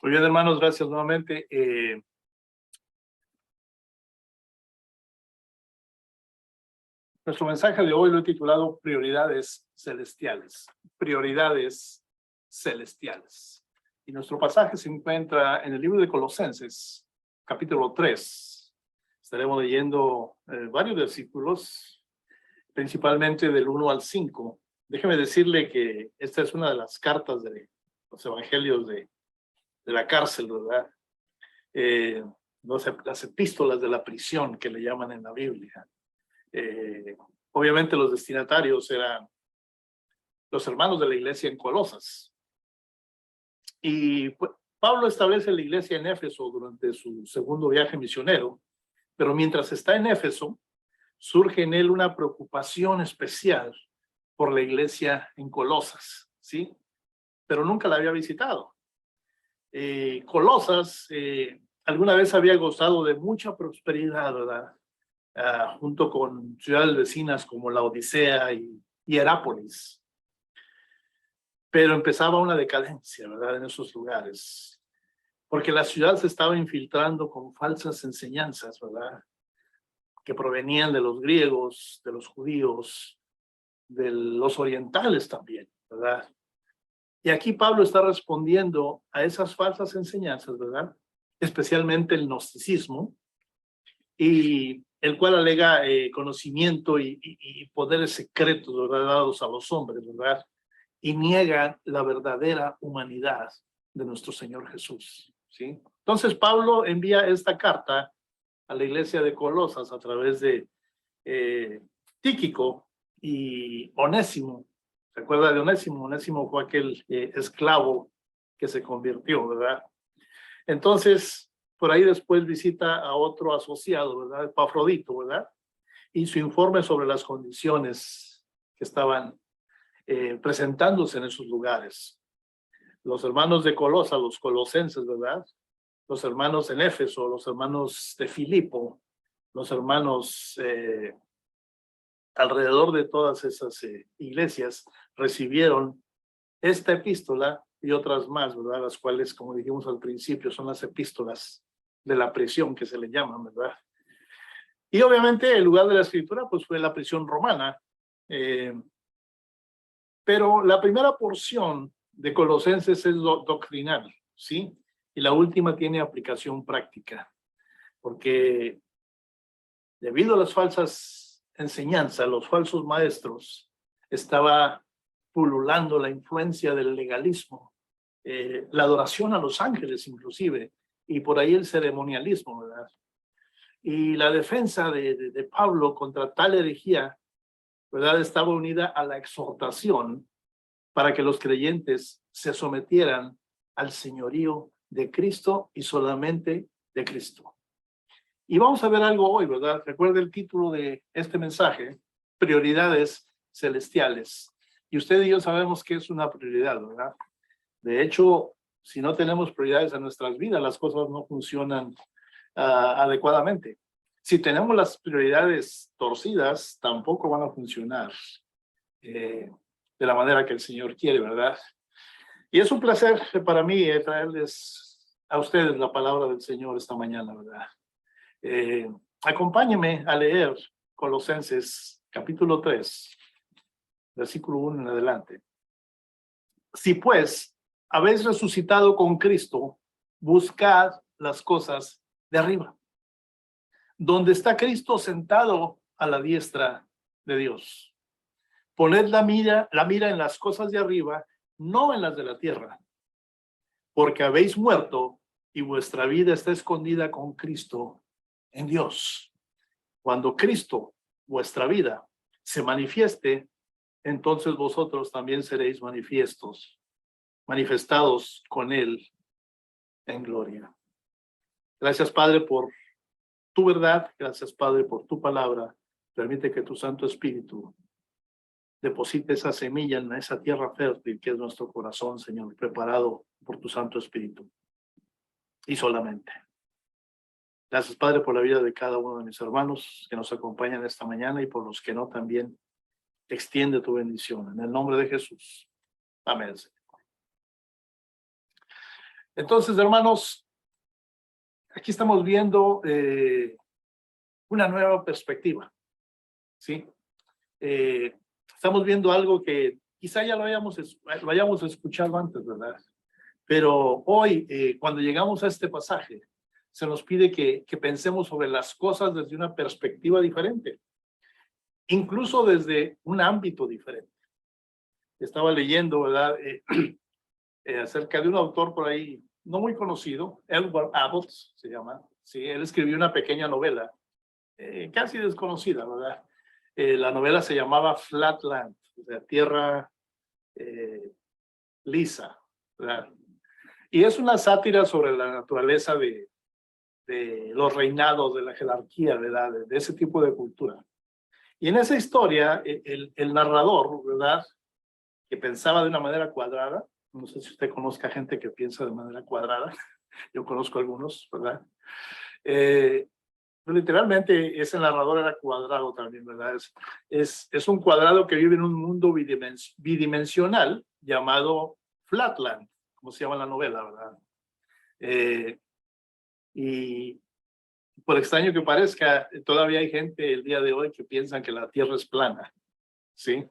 Muy bien, hermanos, gracias nuevamente. Nuestro mensaje de hoy lo he titulado Prioridades Celestiales. Prioridades Celestiales. Y nuestro pasaje se encuentra en el libro de Colosenses, capítulo 3. Estaremos leyendo varios versículos, principalmente del 1 al 5. Déjeme decirle que esta es una de las cartas de los evangelios de la cárcel, ¿verdad? Las epístolas de la prisión que le llaman en la Biblia. Obviamente los destinatarios eran los hermanos de la iglesia en Colosas. Y pues, Pablo establece la iglesia en Éfeso durante su segundo viaje misionero, pero mientras está en Éfeso, surge en él una preocupación especial por la iglesia en Colosas, ¿sí? Pero nunca la había visitado. Colosas alguna vez había gozado de mucha prosperidad, ¿verdad? Junto con ciudades vecinas como la Odisea y Herápolis. Pero empezaba una decadencia, ¿verdad? En esos lugares, porque la ciudad se estaba infiltrando con falsas enseñanzas, ¿verdad? Que provenían de los griegos, de los judíos, de los orientales también, ¿verdad? Y aquí Pablo está respondiendo a esas falsas enseñanzas, ¿verdad? Especialmente el gnosticismo, y el cual alega conocimiento y poderes secretos, ¿verdad? Dados a los hombres, ¿verdad? Y niega la verdadera humanidad de nuestro Señor Jesús, ¿sí? Entonces Pablo envía esta carta a la iglesia de Colosas a través de Tíquico y Onésimo. ¿Se acuerda de Onésimo? Onésimo fue aquel esclavo que se convirtió, ¿verdad? Entonces, por ahí después visita a otro asociado, ¿verdad? Epafrodito, ¿verdad? Y su informe sobre las condiciones que estaban presentándose en esos lugares. Los hermanos de Colosa, los colosenses, ¿verdad? Los hermanos en Éfeso, los hermanos de Filipo, los hermanos alrededor de todas esas iglesias recibieron esta epístola y otras más, ¿verdad? Las cuales, como dijimos al principio, son las epístolas de la prisión que se le llaman, ¿verdad? Y obviamente el lugar de la escritura pues fue la prisión romana. Pero la primera porción de Colosenses es doctrinal, ¿sí? Y la última tiene aplicación práctica, porque debido a las falsas enseñanzas, los falsos maestros, estaba pululando la influencia del legalismo, la adoración a los ángeles inclusive, y por ahí el ceremonialismo, ¿verdad? Y la defensa de Pablo contra tal herejía, ¿verdad? Estaba unida a la exhortación para que los creyentes se sometieran al señorío de Cristo y solamente de Cristo. Y vamos a ver algo hoy, ¿verdad? Recuerde el título de este mensaje, Prioridades Celestiales. Y usted y yo sabemos que es una prioridad, ¿verdad? De hecho, si no tenemos prioridades en nuestras vidas, las cosas no funcionan adecuadamente. Si tenemos las prioridades torcidas, tampoco van a funcionar de la manera que el Señor quiere, ¿verdad? Y es un placer para mí traerles a ustedes la palabra del Señor esta mañana, ¿verdad? Acompáñenme a leer Colosenses capítulo 3, versículo 1 en adelante. Si pues habéis resucitado con Cristo, buscad las cosas de arriba, donde está Cristo sentado a la diestra de Dios. Poned la mira en las cosas de arriba, no en las de la tierra, porque habéis muerto y vuestra vida está escondida con Cristo en Dios. Cuando Cristo, vuestra vida, se manifieste, entonces vosotros también seréis manifestados con Él en gloria. Gracias, Padre, por tu verdad. Gracias, Padre, por tu palabra. Permite que tu Santo Espíritu deposite esa semilla en esa tierra fértil que es nuestro corazón, Señor, preparado por tu Santo Espíritu. Y solamente. Gracias, Padre, por la vida de cada uno de mis hermanos que nos acompañan esta mañana y por los que no también. Extiende tu bendición. En el nombre de Jesús. Amén, Señor. Entonces, hermanos, aquí estamos viendo una nueva perspectiva, ¿sí? Estamos viendo algo que quizá ya lo hayamos escuchado antes, ¿verdad? Pero hoy, cuando llegamos a este pasaje, se nos pide que pensemos sobre las cosas desde una perspectiva diferente, incluso desde un ámbito diferente. Estaba leyendo, ¿verdad? Acerca de un autor por ahí, no muy conocido, Edward Abbott se llama. Sí, él escribió una pequeña novela, casi desconocida, ¿verdad? La novela se llamaba Flatland, o sea, tierra lisa, ¿verdad? Y es una sátira sobre la naturaleza de los reinados, de la jerarquía, ¿verdad? De ese tipo de cultura. Y en esa historia, el narrador, ¿verdad? Que pensaba de una manera cuadrada, no sé si usted conozca gente que piensa de manera cuadrada, yo conozco algunos, ¿verdad? Literalmente ese narrador era cuadrado también, ¿verdad? Es un cuadrado que vive en un mundo bidimensional llamado Flatland, como se llama en la novela, ¿verdad? Y por extraño que parezca, todavía hay gente el día de hoy que piensan que la Tierra es plana, ¿sí?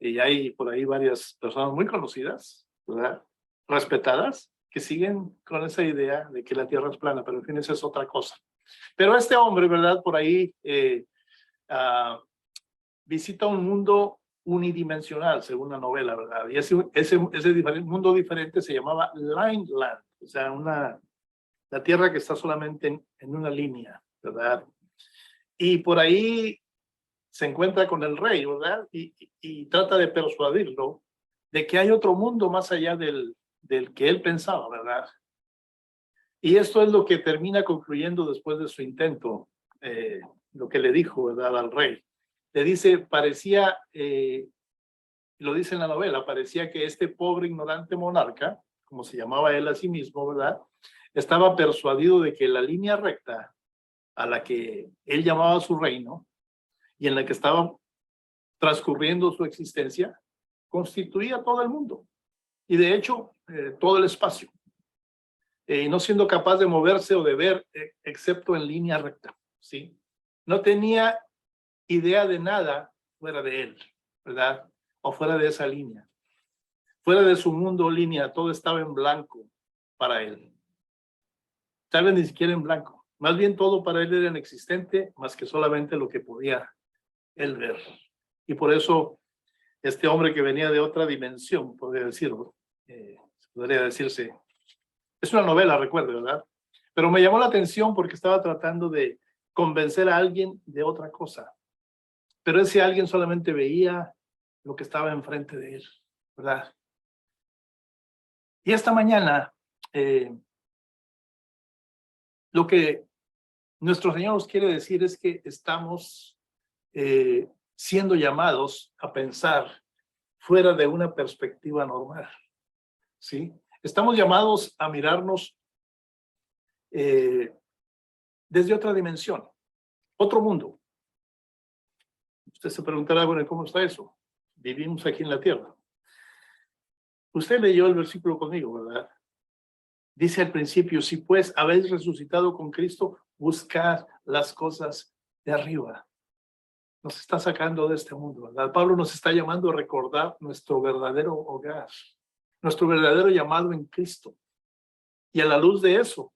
Y hay por ahí varias personas muy conocidas, ¿verdad? Respetadas, que siguen con esa idea de que la Tierra es plana, pero en fin, esa es otra cosa. Pero este hombre, ¿verdad? Por ahí visita un mundo unidimensional, según la novela, ¿verdad? Y ese mundo diferente se llamaba Lineland, o sea, la Tierra que está solamente en una línea, ¿verdad? Y por ahí se encuentra con el rey, ¿verdad? Y trata de persuadirlo de que hay otro mundo más allá del que él pensaba, ¿verdad? Y esto es lo que termina concluyendo después de su intento, lo que le dijo, ¿verdad? Al rey. Le dice, parecía, lo dice en la novela, parecía que este pobre ignorante monarca, como se llamaba él a sí mismo, ¿verdad? Estaba persuadido de que la línea recta a la que él llamaba su reino y en la que estaba transcurriendo su existencia, constituía todo el mundo y de hecho todo el espacio, no siendo capaz de moverse o de ver excepto en línea recta, ¿sí? No tenía idea de nada fuera de él, ¿verdad? O fuera de esa línea. Fuera de su mundo línea, todo estaba en blanco para él. Tal vez ni siquiera en blanco. Más bien todo para él era inexistente, más que solamente lo que podía él ver. Y por eso este hombre que venía de otra dimensión, podría decirlo, podría decirse, es una novela, recuerde, ¿verdad? Pero me llamó la atención porque estaba tratando de convencer a alguien de otra cosa. Pero ese alguien solamente veía lo que estaba enfrente de él, ¿verdad? Y esta mañana, lo que nuestro Señor nos quiere decir es que estamos siendo llamados a pensar fuera de una perspectiva normal, ¿sí? Estamos llamados a mirarnos desde otra dimensión, otro mundo. Usted se preguntará, bueno, ¿cómo está eso? Vivimos aquí en la tierra. Usted leyó el versículo conmigo, ¿verdad? Dice al principio, si pues habéis resucitado con Cristo, buscad las cosas de arriba. Nos está sacando de este mundo, ¿verdad? Pablo nos está llamando a recordar nuestro verdadero hogar, nuestro verdadero llamado en Cristo. Y a la luz de eso,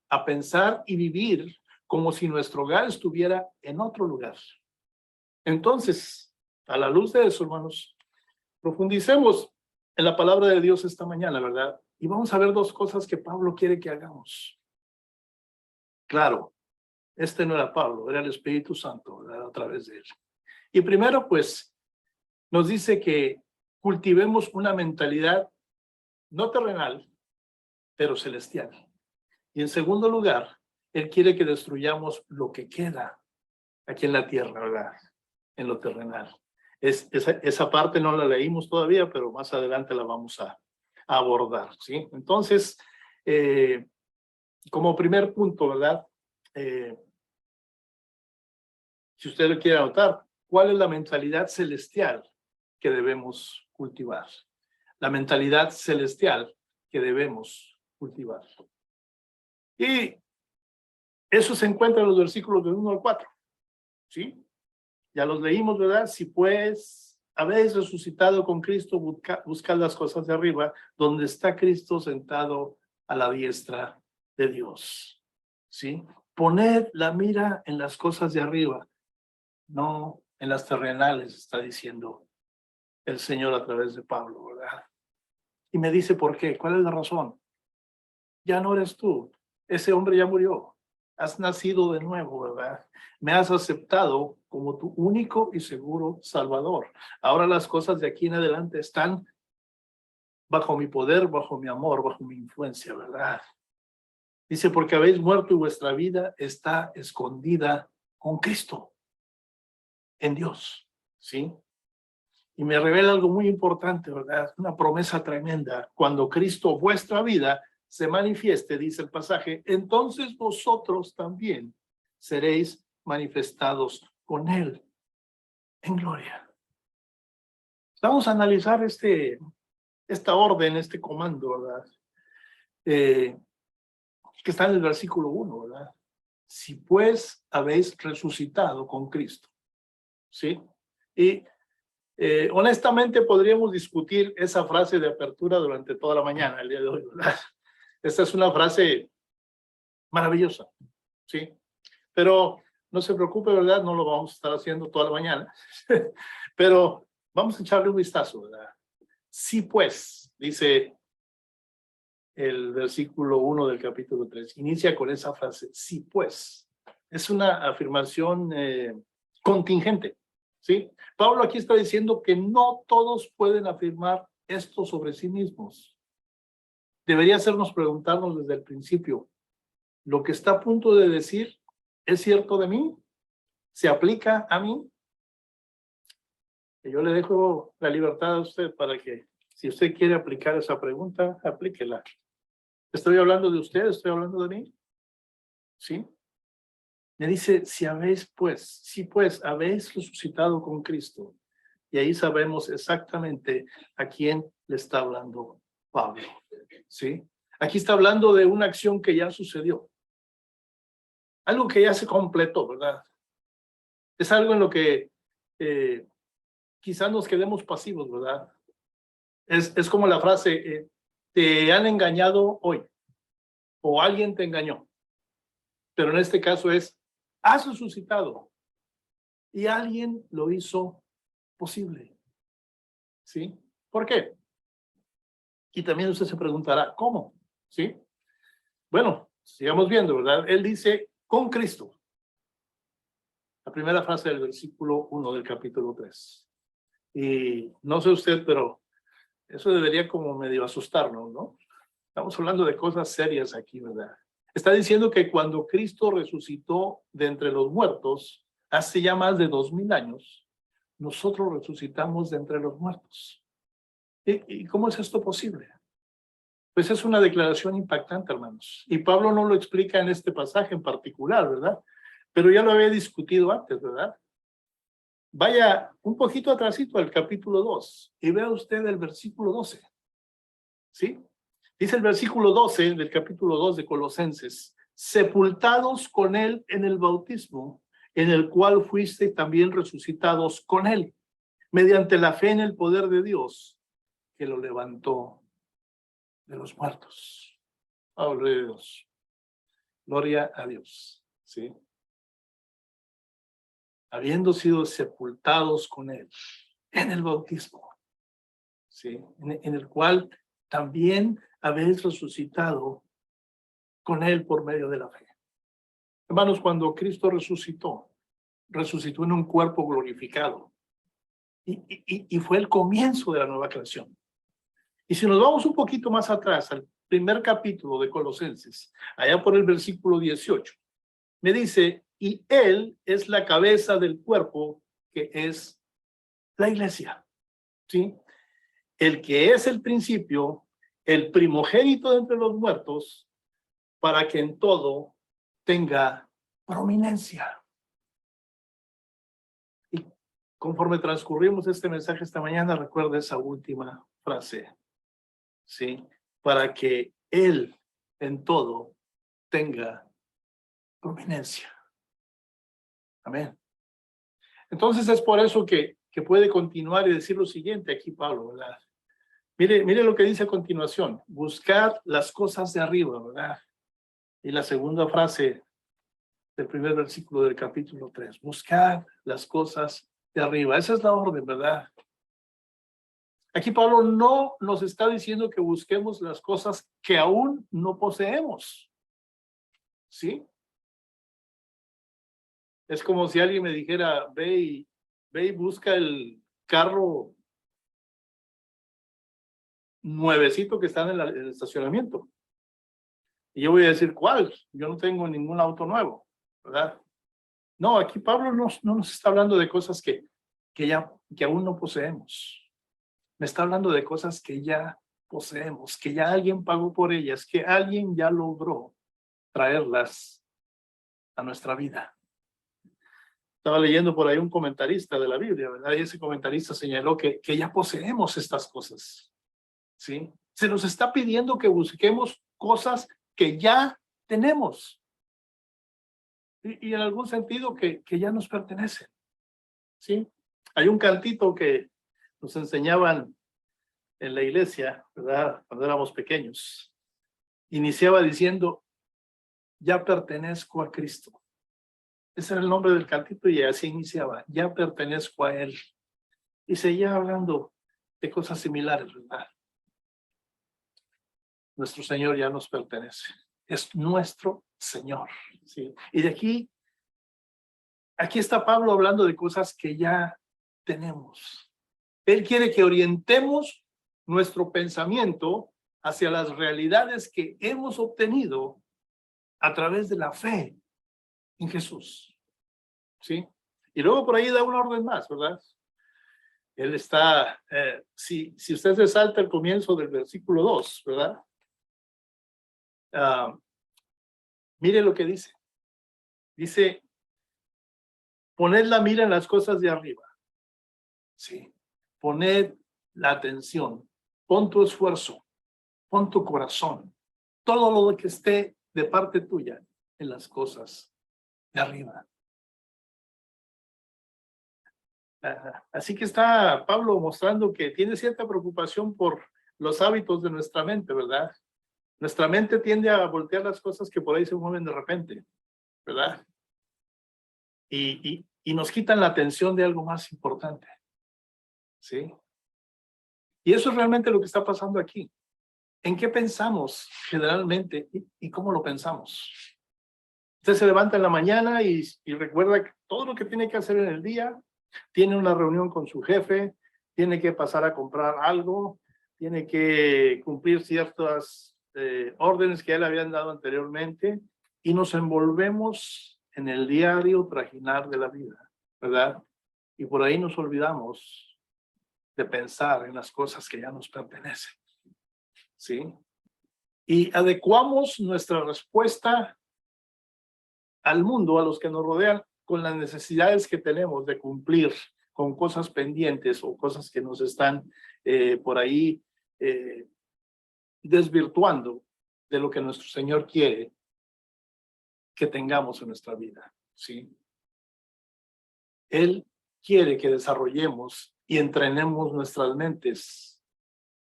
a pensar y vivir como si nuestro hogar estuviera en otro lugar. Entonces, a la luz de eso, hermanos, profundicemos en la palabra de Dios esta mañana, ¿verdad? Y vamos a ver dos cosas que Pablo quiere que hagamos. Claro, este no era Pablo, era el Espíritu Santo, ¿verdad? A través de él. Y primero, pues, nos dice que cultivemos una mentalidad no terrenal, pero celestial. Y en segundo lugar, él quiere que destruyamos lo que queda aquí en la tierra, ¿verdad? En lo terrenal. Esa parte no la leímos todavía, pero más adelante la vamos a abordar, ¿sí? Entonces, como primer punto, ¿verdad? Si usted lo quiere anotar, ¿cuál es la mentalidad celestial que debemos cultivar? La mentalidad celestial que debemos cultivar. Y eso se encuentra en los versículos del 1 al 4. ¿Sí? Ya los leímos, ¿verdad? Si pues habéis resucitado con Cristo, buscad las cosas de arriba, donde está Cristo sentado a la diestra de Dios. ¿Sí? Poned la mira en las cosas de arriba, no en las terrenales, está diciendo el Señor a través de Pablo, ¿verdad? Y me dice, ¿por qué? ¿Cuál es la razón? Ya no eres tú. Ese hombre ya murió. Has nacido de nuevo, ¿verdad? Me has aceptado como tu único y seguro Salvador. Ahora las cosas de aquí en adelante están bajo mi poder, bajo mi amor, bajo mi influencia, ¿verdad? Dice, porque habéis muerto y vuestra vida está escondida con Cristo, en Dios, ¿sí? Y me revela algo muy importante, ¿verdad? Una promesa tremenda. Cuando Cristo, vuestra vida, se manifieste, dice el pasaje, entonces vosotros también seréis manifestados con Él en gloria. Vamos a analizar esta orden, este comando, ¿verdad? Que está en el versículo 1, ¿verdad? Si pues habéis resucitado con Cristo, ¿sí? Y honestamente podríamos discutir esa frase de apertura durante toda la mañana, el día de hoy, ¿verdad? Esta es una frase maravillosa, ¿sí? Pero no se preocupe, ¿verdad? No lo vamos a estar haciendo toda la mañana, pero vamos a echarle un vistazo, ¿verdad? Sí, pues, dice el versículo 1 del capítulo 3, inicia con esa frase, sí, pues. Es una afirmación contingente, ¿sí? Pablo aquí está diciendo que no todos pueden afirmar esto sobre sí mismos. Debería hacernos preguntarnos desde el principio, ¿lo que está a punto de decir es cierto de mí? ¿Se aplica a mí? Yo le dejo la libertad a usted para que, si usted quiere aplicar esa pregunta, aplíquela. ¿Estoy hablando de usted? ¿Estoy hablando de mí? ¿Sí? Me dice, si pues, habéis resucitado con Cristo. Y ahí sabemos exactamente a quién le está hablando Pablo. ¿Sí? Aquí está hablando de una acción que ya sucedió. Algo que ya se completó, ¿verdad? Es algo en lo que quizás nos quedemos pasivos, ¿verdad? Es como la frase, te han engañado hoy o alguien te engañó. Pero en este caso es, has resucitado y alguien lo hizo posible. ¿Sí? ¿Por qué? Y también usted se preguntará, ¿cómo? ¿Sí? Bueno, sigamos viendo, ¿verdad? Él dice, con Cristo. La primera frase del versículo 1 del capítulo 3. Y no sé usted, pero eso debería como medio asustarnos, ¿no? Estamos hablando de cosas serias aquí, ¿verdad? Está diciendo que cuando Cristo resucitó de entre los muertos, hace ya más de 2000 años, nosotros resucitamos de entre los muertos. ¿Y cómo es esto posible? Pues es una declaración impactante, hermanos. Y Pablo no lo explica en este pasaje en particular, ¿verdad? Pero ya lo había discutido antes, ¿verdad? Vaya un poquito atrásito al capítulo 2 y vea usted el versículo 12. ¿Sí? Dice el versículo 12 del capítulo 2 de Colosenses, sepultados con él en el bautismo, en el cual fuiste también resucitados con él, mediante la fe en el poder de Dios, que lo levantó de los muertos. Oh, gloria a Dios. Gloria a Dios. ¿Sí? Habiendo sido sepultados con él en el bautismo, ¿sí? En el cual también habéis resucitado con él por medio de la fe. Hermanos, cuando Cristo resucitó en un cuerpo glorificado y fue el comienzo de la nueva creación. Y si nos vamos un poquito más atrás, al primer capítulo de Colosenses, allá por el versículo 18, me dice, y él es la cabeza del cuerpo que es la iglesia, ¿sí? El que es el principio, el primogénito de entre los muertos, para que en todo tenga prominencia. Y conforme transcurrimos este mensaje esta mañana, recuerda esa última frase, ¿sí? Para que él en todo tenga prominencia. Amén. Entonces es por eso que puede continuar y decir lo siguiente aquí Pablo, ¿verdad? Mire lo que dice a continuación. Buscad las cosas de arriba, ¿verdad? Y la segunda frase del primer versículo del capítulo 3. Buscad las cosas de arriba. Esa es la orden, ¿verdad? Aquí Pablo no nos está diciendo que busquemos las cosas que aún no poseemos. ¿Sí? Es como si alguien me dijera, ve y busca el carro nuevecito que está en el estacionamiento. Y yo voy a decir, ¿cuál? Yo no tengo ningún auto nuevo, ¿verdad? No, aquí Pablo no nos está hablando de cosas que aún no poseemos. Me está hablando de cosas que ya poseemos, que ya alguien pagó por ellas, que alguien ya logró traerlas a nuestra vida. Estaba leyendo por ahí un comentarista de la Biblia, ¿verdad? Y ese comentarista señaló que ya poseemos estas cosas, ¿sí? Se nos está pidiendo que busquemos cosas que ya tenemos. Y en algún sentido que ya nos pertenecen, ¿sí? Hay un cantito que nos enseñaban en la iglesia, ¿verdad? Cuando éramos pequeños. Iniciaba diciendo, ya pertenezco a Cristo. Ese era el nombre del cantito y así iniciaba, ya pertenezco a Él. Y seguía hablando de cosas similares, ¿verdad? Nuestro Señor ya nos pertenece. Es nuestro Señor, ¿sí? Y de aquí está Pablo hablando de cosas que ya tenemos. Él quiere que orientemos nuestro pensamiento hacia las realidades que hemos obtenido a través de la fe en Jesús. ¿Sí? Y luego por ahí da una orden más, ¿verdad? Él está, si usted se salta el comienzo del versículo 2, ¿verdad? Mire lo que dice. Dice, poned la mira en las cosas de arriba. Sí. Poned la atención. Pon tu esfuerzo. Pon tu corazón. Todo lo que esté de parte tuya en las cosas de arriba. Así que está Pablo mostrando que tiene cierta preocupación por los hábitos de nuestra mente, ¿verdad? Nuestra mente tiende a voltear las cosas que por ahí se mueven de repente, ¿verdad? Y nos quitan la atención de algo más importante, ¿sí? Y eso es realmente lo que está pasando aquí. ¿En qué pensamos generalmente y cómo lo pensamos? Usted se levanta en la mañana y recuerda que todo lo que tiene que hacer en el día, tiene una reunión con su jefe, tiene que pasar a comprar algo, tiene que cumplir ciertas órdenes que ya le habían dado anteriormente y nos envolvemos en el diario trajinar de la vida, ¿verdad? Y por ahí nos olvidamos de pensar en las cosas que ya nos pertenecen, ¿sí? Y adecuamos nuestra respuesta al mundo, a los que nos rodean, con las necesidades que tenemos de cumplir con cosas pendientes o cosas que nos están por ahí desvirtuando de lo que nuestro Señor quiere que tengamos en nuestra vida, ¿sí? Él quiere que desarrollemos y entrenemos nuestras mentes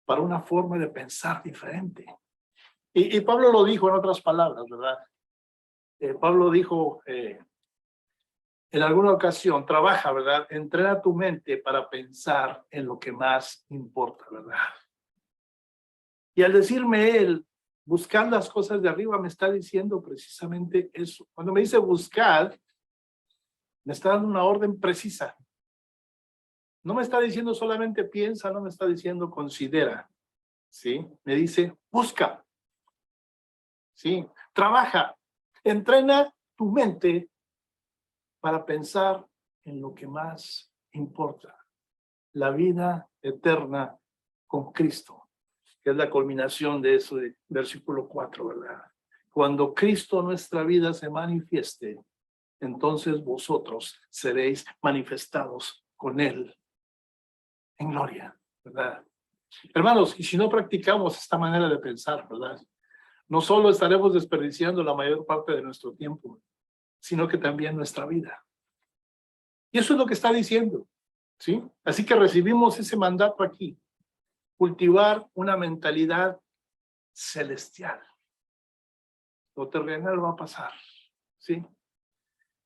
para una forma de pensar diferente. Y Pablo lo dijo en otras palabras, ¿verdad? Pablo dijo en alguna ocasión, trabaja, ¿verdad? Entrena tu mente para pensar en lo que más importa, ¿verdad? Y al decirme él, buscar las cosas de arriba, me está diciendo precisamente eso. Cuando me dice buscar, me está dando una orden precisa. No me está diciendo solamente piensa, no me está diciendo considera, ¿sí? Me dice busca, ¿sí? Trabaja, entrena tu mente para pensar en lo que más importa, la vida eterna con Cristo, que es la culminación de eso de versículo 4, ¿verdad? Cuando Cristo nuestra vida se manifieste, entonces vosotros seréis manifestados con Él en gloria, ¿verdad? Hermanos, y si no practicamos esta manera de pensar, ¿verdad? no solo estaremos desperdiciando la mayor parte de nuestro tiempo, sino que también nuestra vida. Y eso es lo que está diciendo, ¿sí? Así que recibimos ese mandato aquí, cultivar una mentalidad celestial. Lo terrenal va a pasar, ¿sí?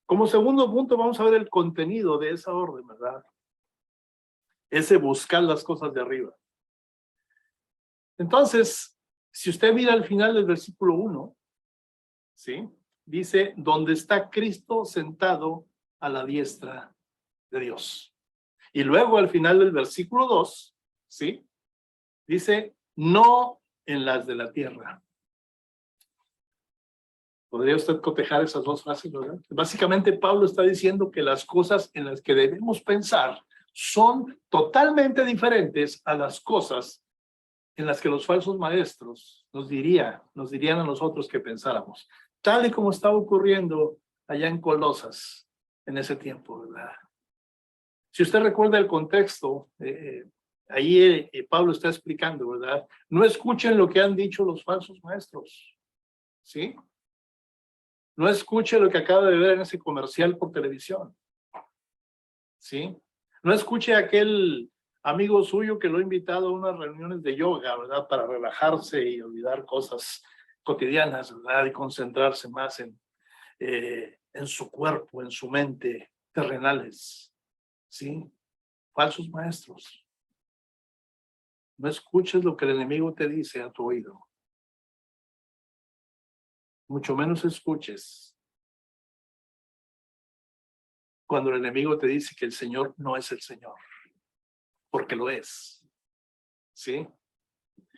Como segundo punto vamos a ver el contenido de esa orden, ¿verdad? Ese buscar las cosas de arriba. Entonces, si usted mira al final del versículo 1, ¿sí? Dice, donde está Cristo sentado a la diestra de Dios. Y luego al final del versículo 2, ¿sí? Dice, no en las de la tierra. ¿Podría usted cotejar esas dos frases, verdad? Básicamente Pablo está diciendo que las cosas en las que debemos pensar son totalmente diferentes a las cosas en las que los falsos maestros nos dirían a nosotros que pensáramos, tal y como estaba ocurriendo allá en Colosas en ese tiempo, ¿verdad? Si usted recuerda el contexto, ahí Pablo está explicando, ¿verdad? No escuchen lo que han dicho los falsos maestros, ¿sí? No escuche lo que acaba de ver en ese comercial por televisión, ¿sí? No escuche a aquel amigo suyo que lo ha invitado a unas reuniones de yoga, ¿verdad? Para relajarse y olvidar cosas cotidianas, ¿verdad? Y concentrarse más en su cuerpo, en su mente, terrenales, ¿sí? Falsos maestros. No escuches lo que el enemigo te dice a tu oído. Mucho menos escuches cuando el enemigo te dice que el Señor no es el Señor, porque lo es, ¿sí?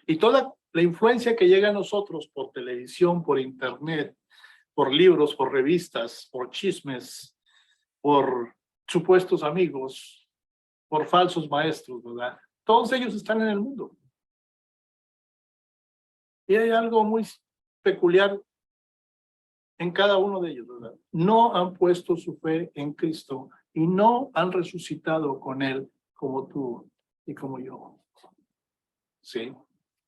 Y toda la influencia que llega a nosotros por televisión, por internet, por libros, por revistas, por chismes, por supuestos amigos, por falsos maestros, ¿verdad? Todos ellos están en el mundo. Y hay algo muy peculiar en cada uno de ellos, ¿verdad? No han puesto su fe en Cristo y no han resucitado con Él como tú y como yo. ¿Sí?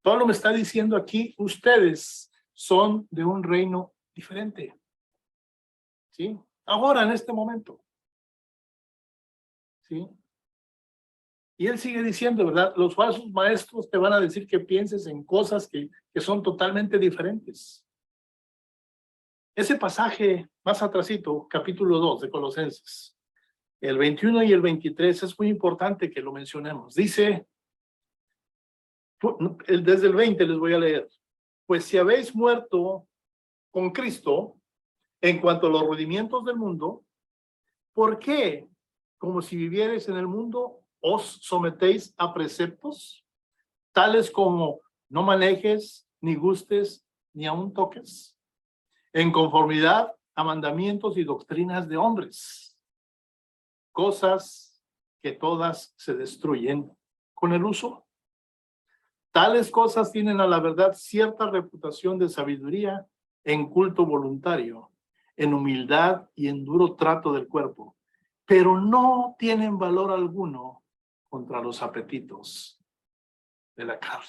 Pablo me está diciendo aquí, ustedes son de un reino diferente. ¿Sí? Ahora, en este momento. ¿Sí? Y él sigue diciendo, ¿verdad? Los falsos maestros te van a decir que pienses en cosas que son totalmente diferentes. Ese pasaje más atrasito, capítulo 2 de Colosenses, el 21 y el 23, es muy importante que lo mencionemos. Dice, desde el 20 les voy a leer, pues si habéis muerto con Cristo en cuanto a los rudimientos del mundo, ¿por qué, como si vivierais en el mundo, os sometéis a preceptos, tales como no manejes, ni gustes, ni aun toques, en conformidad a mandamientos y doctrinas de hombres, cosas que todas se destruyen con el uso? Tales cosas tienen a la verdad cierta reputación de sabiduría en culto voluntario, en humildad y en duro trato del cuerpo, pero no tienen valor alguno contra los apetitos de la carne.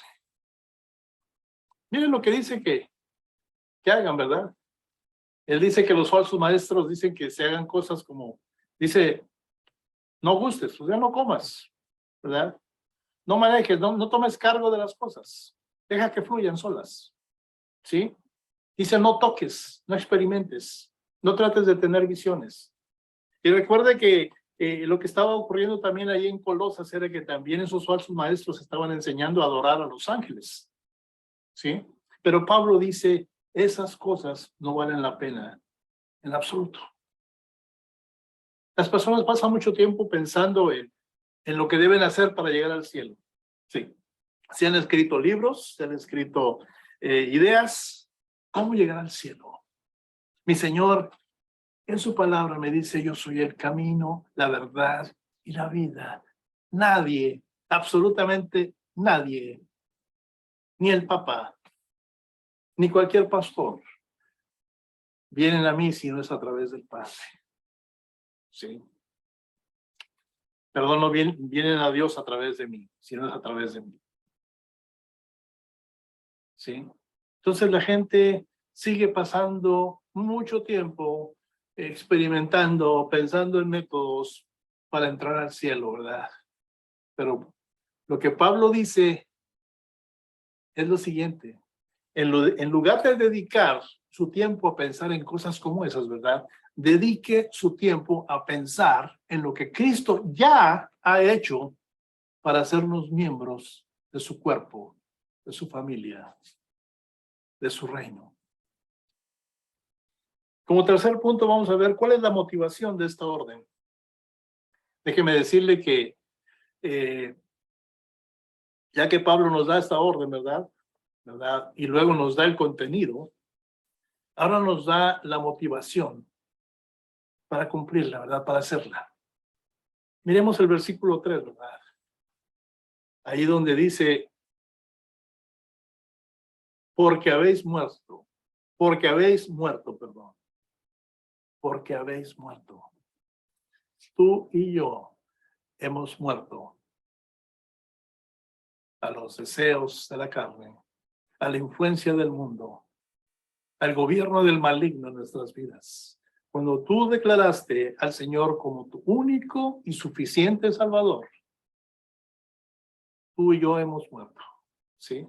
Miren lo que dice que hagan, ¿verdad? Él dice que los falsos maestros dicen que se hagan cosas como, dice, no gustes, o sea, no comas, ¿verdad? No manejes, no tomes cargo de las cosas, deja que fluyan solas, ¿sí? Dice, no toques, no experimentes, no trates de tener visiones. Y recuerde que lo que estaba ocurriendo también ahí en Colosas era que también esos falsos maestros estaban enseñando a adorar a los ángeles, ¿sí? Pero Pablo dice, esas cosas no valen la pena en absoluto. Las personas pasan mucho tiempo pensando en lo que deben hacer para llegar al cielo. Sí. Se han escrito libros, se han escrito ideas. ¿Cómo llegar al cielo? Mi Señor, en su palabra me dice, yo soy el camino, la verdad y la vida. Nadie, absolutamente nadie, ni el Papa, ni cualquier pastor, vienen a mí si no es a través del Padre. Sí. Perdón, no vienen a Dios a través de mí, si no es a través de mí. ¿Sí? Entonces la gente sigue pasando mucho tiempo experimentando, pensando en métodos para entrar al cielo, ¿verdad? Pero lo que Pablo dice es lo siguiente. En lugar de dedicar su tiempo a pensar en cosas como esas, ¿verdad? Dedique su tiempo a pensar en lo que Cristo ya ha hecho para hacernos miembros de su cuerpo, de su familia, de su reino. Como tercer punto, vamos a ver cuál es la motivación de esta orden. Déjeme decirle que ya que Pablo nos da esta orden, ¿verdad? Y luego nos da el contenido, ahora nos da la motivación para cumplirla, ¿verdad? Para hacerla. Miremos el versículo 3, ¿verdad? Ahí donde dice, porque habéis muerto, porque habéis muerto. Tú y yo hemos muerto a los deseos de la carne, a la influencia del mundo, al gobierno del maligno en nuestras vidas. Cuando tú declaraste al Señor como tu único y suficiente Salvador, tú y yo hemos muerto, ¿sí?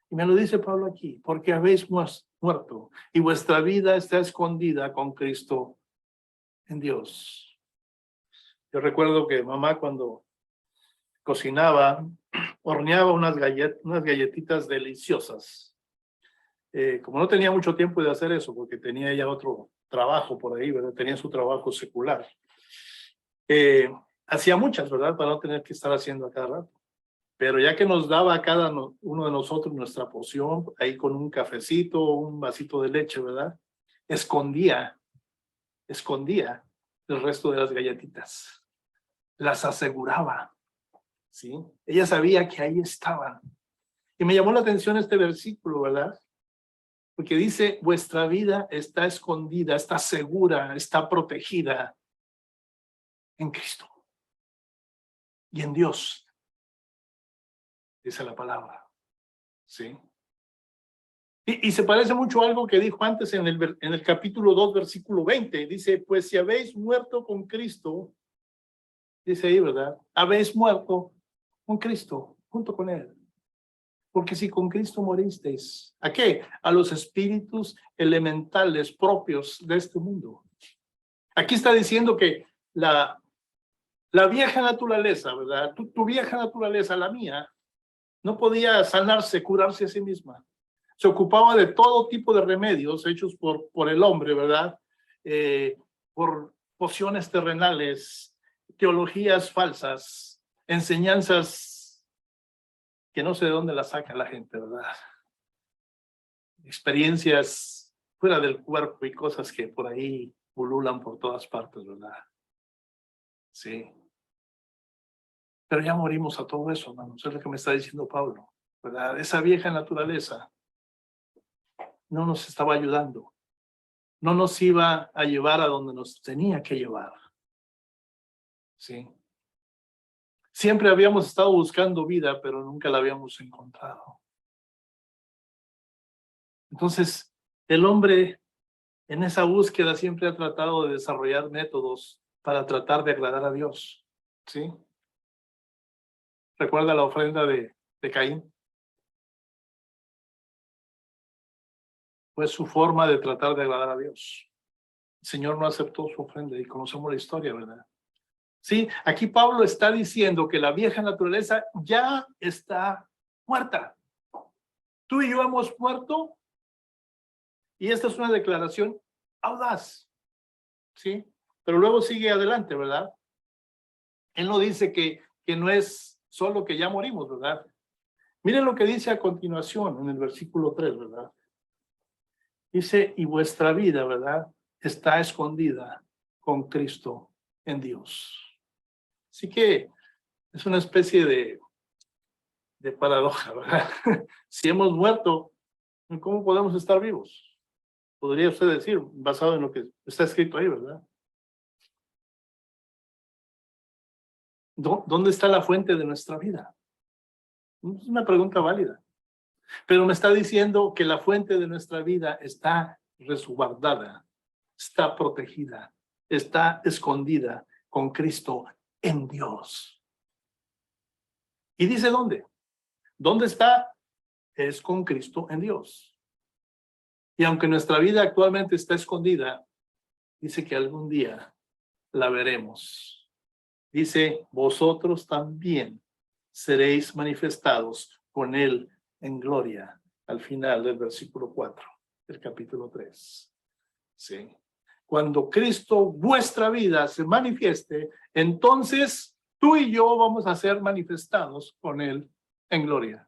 Y me lo dice Pablo aquí, porque habéis muerto y vuestra vida está escondida con Cristo en Dios. Yo recuerdo que mamá cuando cocinaba, horneaba unas galletitas deliciosas. Como no tenía mucho tiempo de hacer eso, porque tenía ella otro trabajo por ahí, ¿verdad? Tenía su trabajo secular. Hacía muchas, ¿verdad? Para no tener que estar haciendo a cada rato. Pero ya que nos daba a cada uno de nosotros nuestra porción, ahí con un cafecito, un vasito de leche, ¿verdad? Escondía el resto de las galletitas. Las aseguraba, ¿sí? Ella sabía que ahí estaban. Y me llamó la atención este versículo, ¿verdad? Porque dice, vuestra vida está escondida, está segura, está protegida en Cristo y en Dios, dice la palabra, ¿sí? Y se parece mucho a algo que dijo antes en el capítulo 2, versículo 20. Dice, pues si habéis muerto con Cristo, dice ahí, ¿verdad? Habéis muerto con Cristo, junto con Él. Porque si con Cristo moristeis, ¿a qué? A los espíritus elementales propios de este mundo. Aquí está diciendo que la vieja naturaleza, ¿verdad? Tu vieja naturaleza, la mía, no podía sanarse, curarse a sí misma. Se ocupaba de todo tipo de remedios hechos por el hombre, ¿verdad? Por pociones terrenales, teologías falsas, enseñanzas que no sé de dónde las saca la gente, ¿verdad? Experiencias fuera del cuerpo y cosas que por ahí pululan por todas partes, ¿verdad? Sí. Pero ya morimos a todo eso, hermanos. Es lo que me está diciendo Pablo, ¿verdad? Esa vieja naturaleza no nos estaba ayudando. No nos iba a llevar a donde nos tenía que llevar. Sí. Siempre habíamos estado buscando vida, pero nunca la habíamos encontrado. Entonces, el hombre en esa búsqueda siempre ha tratado de desarrollar métodos para tratar de agradar a Dios. ¿Sí? ¿Recuerda la ofrenda de Caín? Fue su forma de tratar de agradar a Dios. El Señor no aceptó su ofrenda y conocemos la historia, ¿verdad? Sí, aquí Pablo está diciendo que la vieja naturaleza ya está muerta. Tú y yo hemos muerto y esta es una declaración audaz, ¿sí? Pero luego sigue adelante, ¿verdad? Él no dice que no es solo que ya morimos, ¿verdad? Miren lo que dice a continuación en el versículo 3, ¿verdad? Dice, y vuestra vida, ¿verdad? Está escondida con Cristo en Dios. Así que es una especie de paradoja, ¿verdad? Si hemos muerto, ¿cómo podemos estar vivos? Podría usted decir, basado en lo que está escrito ahí, ¿verdad? ¿Dónde está la fuente de nuestra vida? Es una pregunta válida. Pero me está diciendo que la fuente de nuestra vida está resguardada, está protegida, está escondida con Cristo en Dios. ¿Y dice dónde? ¿Dónde está? Es con Cristo en Dios. Y aunque nuestra vida actualmente está escondida, dice que algún día la veremos. Dice, vosotros también seréis manifestados con Él en gloria, al final del versículo 4 del capítulo 3. Sí. Cuando Cristo, vuestra vida, se manifieste, entonces tú y yo vamos a ser manifestados con Él en gloria.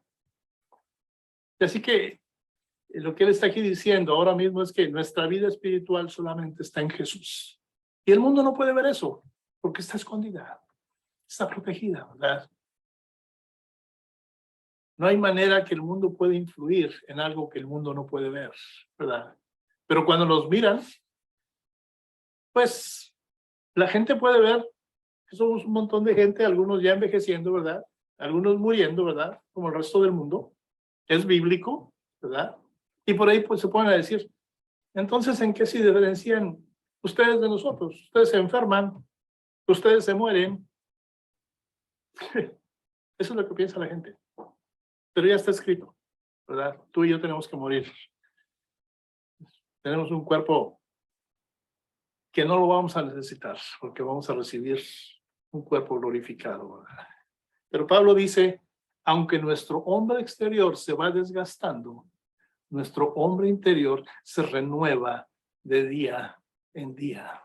Así que lo que Él está aquí diciendo ahora mismo es que nuestra vida espiritual solamente está en Jesús. Y el mundo no puede ver eso, porque está escondida, está protegida, ¿verdad? No hay manera que el mundo pueda influir en algo que el mundo no puede ver, ¿verdad? Pero cuando nos miran, pues la gente puede ver que somos un montón de gente, algunos ya envejeciendo, ¿verdad? Algunos muriendo, ¿verdad? Como el resto del mundo. Es bíblico, ¿verdad? Y por ahí pues se ponen a decir, entonces, ¿en qué se diferencian ustedes de nosotros? Ustedes se enferman, ustedes se mueren. Eso es lo que piensa la gente. Pero ya está escrito, ¿verdad? Tú y yo tenemos que morir. Tenemos un cuerpo que no lo vamos a necesitar, porque vamos a recibir un cuerpo glorificado, ¿verdad? Pero Pablo dice, aunque nuestro hombre exterior se va desgastando, nuestro hombre interior se renueva de día en día.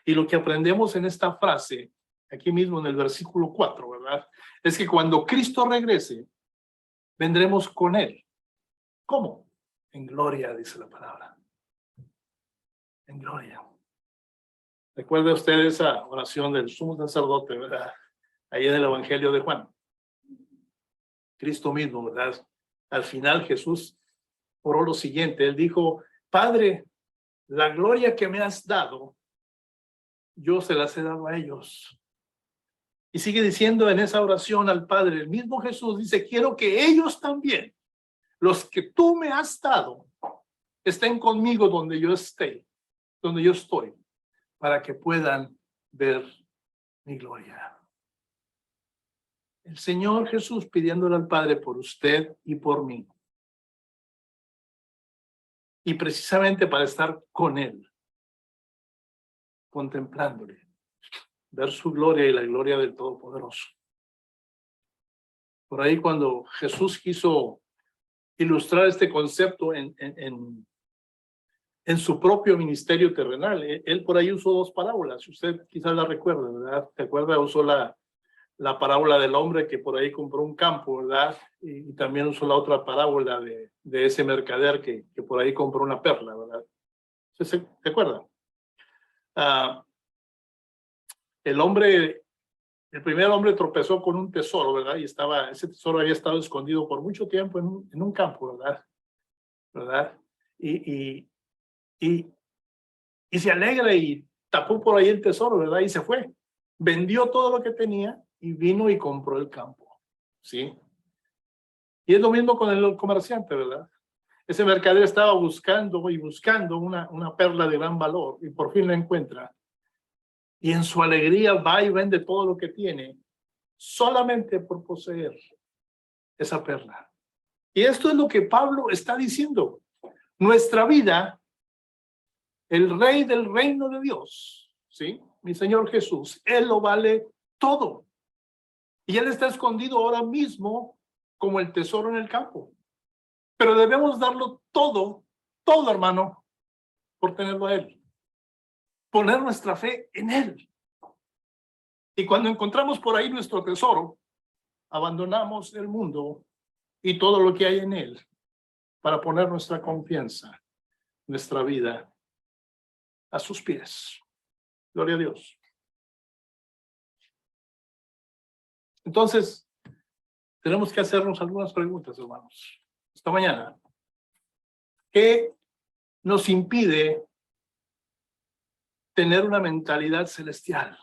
Y lo que aprendemos en esta frase, aquí mismo en el versículo 4, ¿verdad? Es que cuando Cristo regrese, vendremos con Él. ¿Cómo? En gloria, dice la palabra. En gloria. Recuerda usted esa oración del sumo sacerdote, ¿verdad? Ahí en el Evangelio de Juan. Cristo mismo, ¿verdad? Al final Jesús oró lo siguiente. Él dijo, Padre, la gloria que me has dado, yo se las he dado a ellos. Y sigue diciendo en esa oración al Padre, el mismo Jesús dice, quiero que ellos también, los que tú me has dado, estén conmigo donde yo esté, donde yo estoy, para que puedan ver mi gloria. El Señor Jesús pidiéndole al Padre por usted y por mí. Y precisamente para estar con Él, contemplándole, ver su gloria y la gloria del Todopoderoso. Por ahí cuando Jesús quiso ilustrar este concepto en su propio ministerio terrenal, él por ahí usó dos parábolas, usted quizás la recuerde, ¿verdad? ¿Te acuerdas? Usó la parábola del hombre que por ahí compró un campo, ¿verdad? Y también usó la otra parábola de ese mercader que por ahí compró una perla, ¿verdad? ¿Te acuerdas? El primer hombre tropezó con un tesoro, ¿verdad? Y ese tesoro había estado escondido por mucho tiempo en un campo, ¿verdad? Y se alegra y tapó por ahí el tesoro, ¿verdad? Y se fue. Vendió todo lo que tenía y vino y compró el campo, ¿sí? Y es lo mismo con el comerciante, ¿verdad? Ese mercader estaba buscando y buscando una perla de gran valor y por fin la encuentra. Y en su alegría va y vende todo lo que tiene solamente por poseer esa perla. Y esto es lo que Pablo está diciendo. Nuestra vida, el Rey del reino de Dios, ¿sí? Mi Señor Jesús, Él lo vale todo. Y Él está escondido ahora mismo como el tesoro en el campo. Pero debemos darlo todo, hermano, por tenerlo a Él. Poner nuestra fe en Él. Y cuando encontramos por ahí nuestro tesoro, abandonamos el mundo y todo lo que hay en él para poner nuestra confianza, nuestra vida a sus pies. Gloria a Dios. Entonces, tenemos que hacernos algunas preguntas, hermanos. Esta mañana, ¿qué nos impide tener una mentalidad celestial?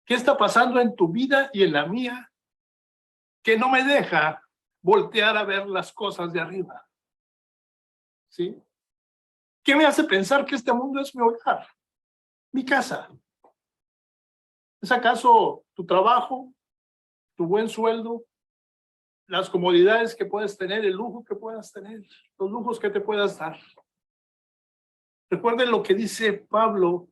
¿Qué está pasando en tu vida y en la mía que no me deja voltear a ver las cosas de arriba. ¿Sí? ¿Qué me hace pensar que este mundo es mi hogar? Mi casa. ¿Es acaso tu trabajo, tu buen sueldo, las comodidades que puedes tener, el lujo que puedas tener, los lujos que te puedas dar? Recuerden lo que dice Pablo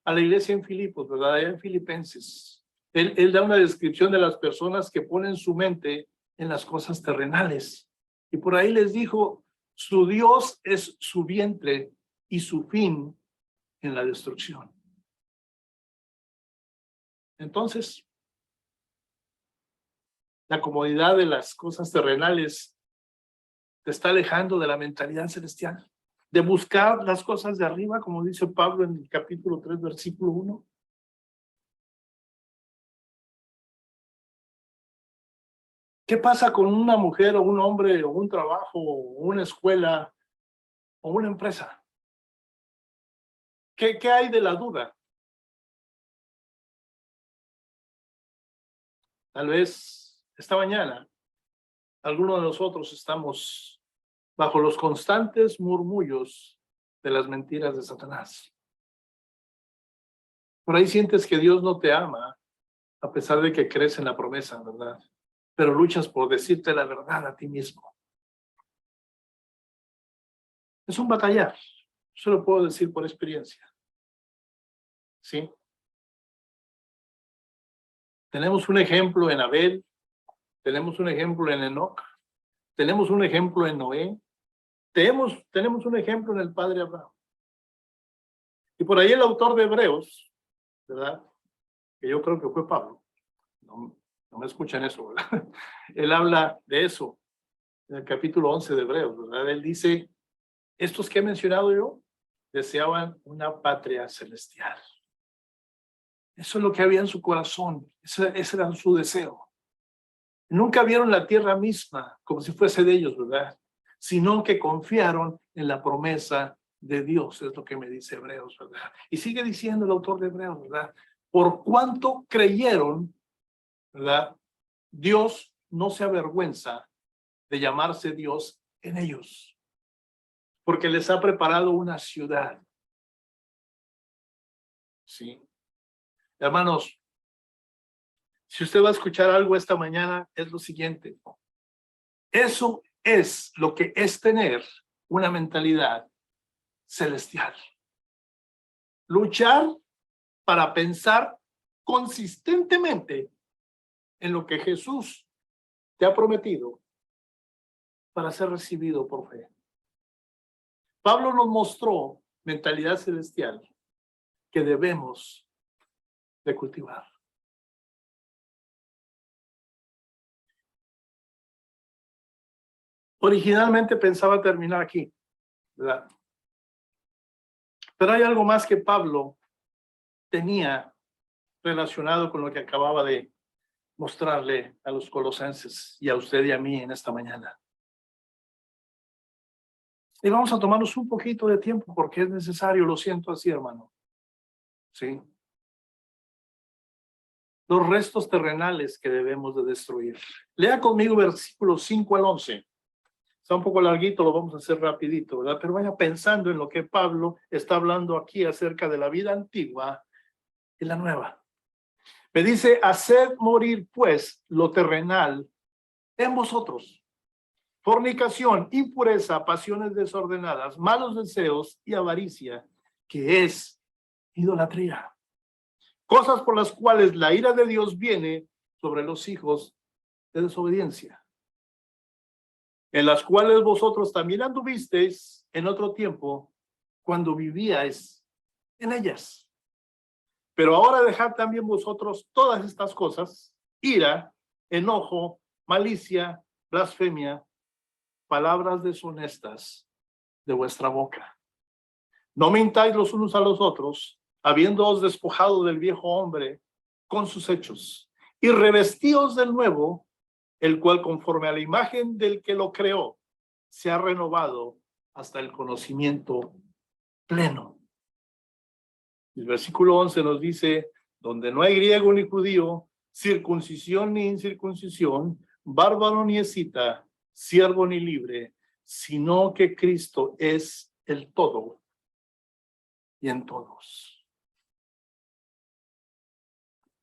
a la iglesia en Filipos, ¿verdad? Allá en Filipenses. Él da una descripción de las personas que ponen su mente en las cosas terrenales. Y por ahí les dijo, su Dios es su vientre y su fin en la destrucción. Entonces, la comodidad de las cosas terrenales te está alejando de la mentalidad celestial, de buscar las cosas de arriba, como dice Pablo en el capítulo 3, versículo 1. ¿Qué pasa con una mujer o un hombre o un trabajo o una escuela o una empresa? ¿Qué hay de la duda? Tal vez esta mañana algunos de nosotros estamos bajo los constantes murmullos de las mentiras de Satanás. Por ahí sientes que Dios no te ama, a pesar de que crees en la promesa, ¿verdad? Pero luchas por decirte la verdad a ti mismo. Es un batallar, eso lo puedo decir por experiencia. ¿Sí? Tenemos un ejemplo en Abel, tenemos un ejemplo en Enoc, tenemos un ejemplo en Noé, tenemos un ejemplo en el padre Abraham. Y por ahí el autor de Hebreos, ¿verdad? Que yo creo que fue Pablo. No me escuchan eso, ¿verdad? Él habla de eso en el capítulo 11 de Hebreos, ¿verdad? Él dice, estos que he mencionado yo deseaban una patria celestial. Eso es lo que había en su corazón, ese era su deseo. Nunca vieron la tierra misma como si fuese de ellos, ¿verdad? Sino que confiaron en la promesa de Dios, es lo que me dice Hebreos, ¿verdad? Y sigue diciendo el autor de Hebreos, ¿verdad? Por cuanto creyeron, ¿verdad? Dios no se avergüenza de llamarse Dios en ellos, porque les ha preparado una ciudad. ¿Sí? Hermanos, si usted va a escuchar algo esta mañana, es lo siguiente. Eso es lo que es tener una mentalidad celestial. Luchar para pensar consistentemente en lo que Jesús te ha prometido para ser recibido por fe. Pablo nos mostró mentalidad celestial que debemos de cultivar. Originalmente pensaba terminar aquí, ¿verdad? Pero hay algo más que Pablo tenía relacionado con lo que acababa de mostrarle a los colosenses y a usted y a mí en esta mañana. Y vamos a tomarnos un poquito de tiempo porque es necesario, lo siento así, hermano. ¿Sí? Los restos terrenales que debemos de destruir. Lea conmigo versículos 5 al 11. Está un poco larguito, lo vamos a hacer rapidito, ¿verdad? Pero vaya pensando en lo que Pablo está hablando aquí acerca de la vida antigua y la nueva. Me dice, haced morir pues lo terrenal en vosotros. Fornicación, impureza, pasiones desordenadas, malos deseos y avaricia, que es idolatría. Cosas por las cuales la ira de Dios viene sobre los hijos de desobediencia, en las cuales vosotros también anduvisteis en otro tiempo cuando vivíais en ellas. Pero ahora dejad también vosotros todas estas cosas, ira, enojo, malicia, blasfemia, palabras deshonestas de vuestra boca. No mintáis los unos a los otros, habiéndoos despojado del viejo hombre con sus hechos, y revestíos del nuevo, el cual conforme a la imagen del que lo creó, se ha renovado hasta el conocimiento pleno. El versículo 11 nos dice, donde no hay griego ni judío, circuncisión ni incircuncisión, bárbaro ni escita, siervo ni libre, sino que Cristo es el todo y en todos.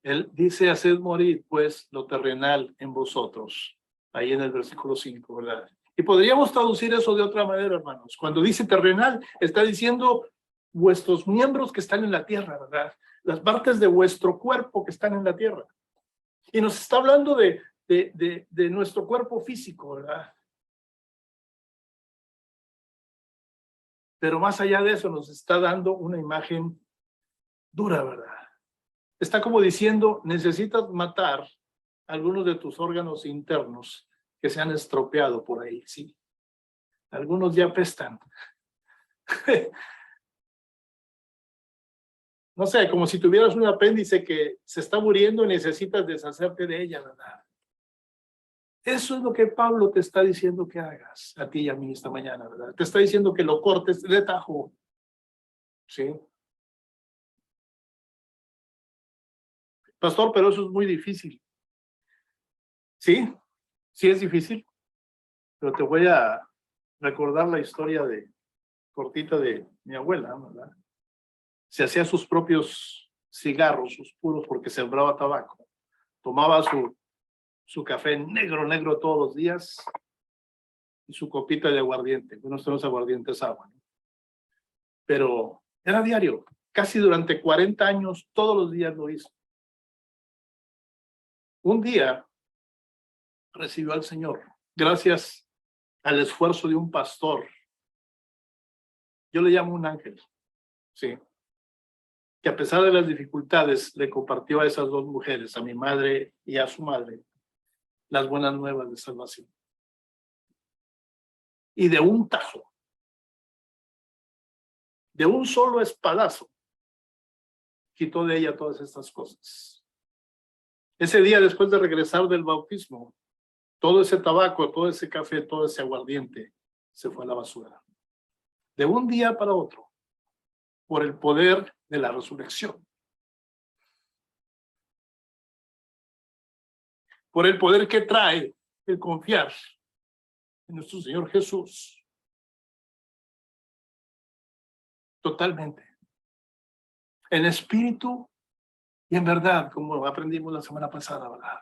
Él dice, haced morir pues lo terrenal en vosotros, ahí en el versículo 5, ¿verdad? Y podríamos traducir eso de otra manera, hermanos. Cuando dice terrenal, está diciendo vuestros miembros que están en la tierra, ¿verdad? Las partes de vuestro cuerpo que están en la tierra. Y nos está hablando de nuestro cuerpo físico, ¿verdad? Pero más allá de eso nos está dando una imagen dura, ¿verdad? Está como diciendo, necesitas matar algunos de tus órganos internos que se han estropeado por ahí, ¿sí? Algunos ya apestan. No sé, como si tuvieras un apéndice que se está muriendo y necesitas deshacerte de ella, ¿verdad? Eso es lo que Pablo te está diciendo que hagas a ti y a mí esta mañana, ¿verdad? Te está diciendo que lo cortes de tajo, ¿sí? Pastor, pero eso es muy difícil. Sí, sí es difícil, pero te voy a recordar la historia cortita de mi abuela, ¿verdad? Se hacía sus propios cigarros, sus puros, porque sembraba tabaco. Tomaba su café negro todos los días y su copita de aguardiente. Bueno, esto no es aguardiente, es agua, ¿no? Pero era diario, casi durante 40 años, todos los días lo hizo. Un día recibió al Señor, gracias al esfuerzo de un pastor. Yo le llamo un ángel, sí, que a pesar de las dificultades le compartió a esas dos mujeres, a mi madre y a su madre, las buenas nuevas de salvación. Y de un tajo, de un solo espadazo, quitó de ella todas estas cosas. Ese día, después de regresar del bautismo, todo ese tabaco, todo ese café, todo ese aguardiente se fue a la basura. De un día para otro, por el poder de la resurrección. Por el poder que trae el confiar en nuestro Señor Jesús. Totalmente. En espíritu y en verdad, como aprendimos la semana pasada, ¿verdad?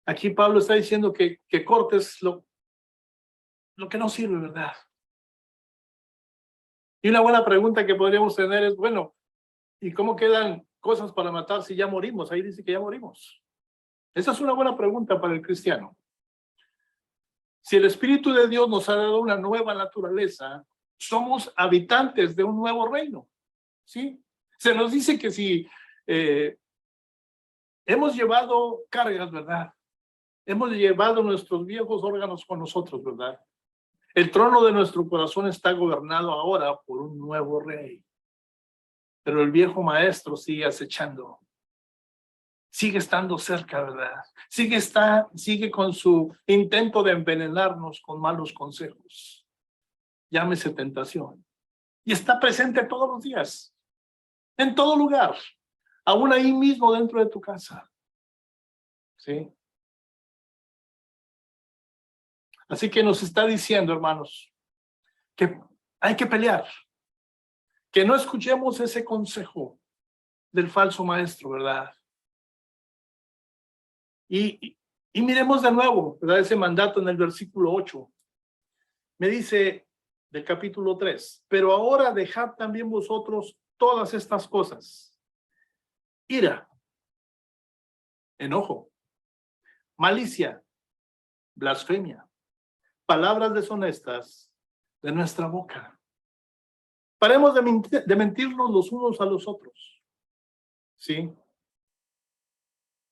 Aquí Pablo está diciendo que cortes lo que no sirve, ¿verdad? Y una buena pregunta que podríamos tener es, bueno, ¿y cómo quedan cosas para matar si ya morimos? Ahí dice que ya morimos. Esa es una buena pregunta para el cristiano. Si el Espíritu de Dios nos ha dado una nueva naturaleza, somos habitantes de un nuevo reino, ¿sí? Se nos dice que si hemos llevado cargas, ¿verdad? Hemos llevado nuestros viejos órganos con nosotros, ¿verdad? El trono de nuestro corazón está gobernado ahora por un nuevo rey. Pero el viejo maestro sigue acechando. Sigue estando cerca, ¿verdad? Sigue con su intento de envenenarnos con malos consejos. Llámese tentación. Y está presente todos los días, en todo lugar, aún ahí mismo dentro de tu casa. ¿Sí? Así que nos está diciendo, hermanos, que hay que pelear, que no escuchemos ese consejo del falso maestro, ¿verdad? Y miremos de nuevo, ¿verdad? Ese mandato en el versículo 8. Me dice del capítulo 3, pero ahora dejad también vosotros todas estas cosas: ira, enojo, malicia, blasfemia, palabras deshonestas de nuestra boca. Paremos de mentirnos los unos a los otros, ¿sí?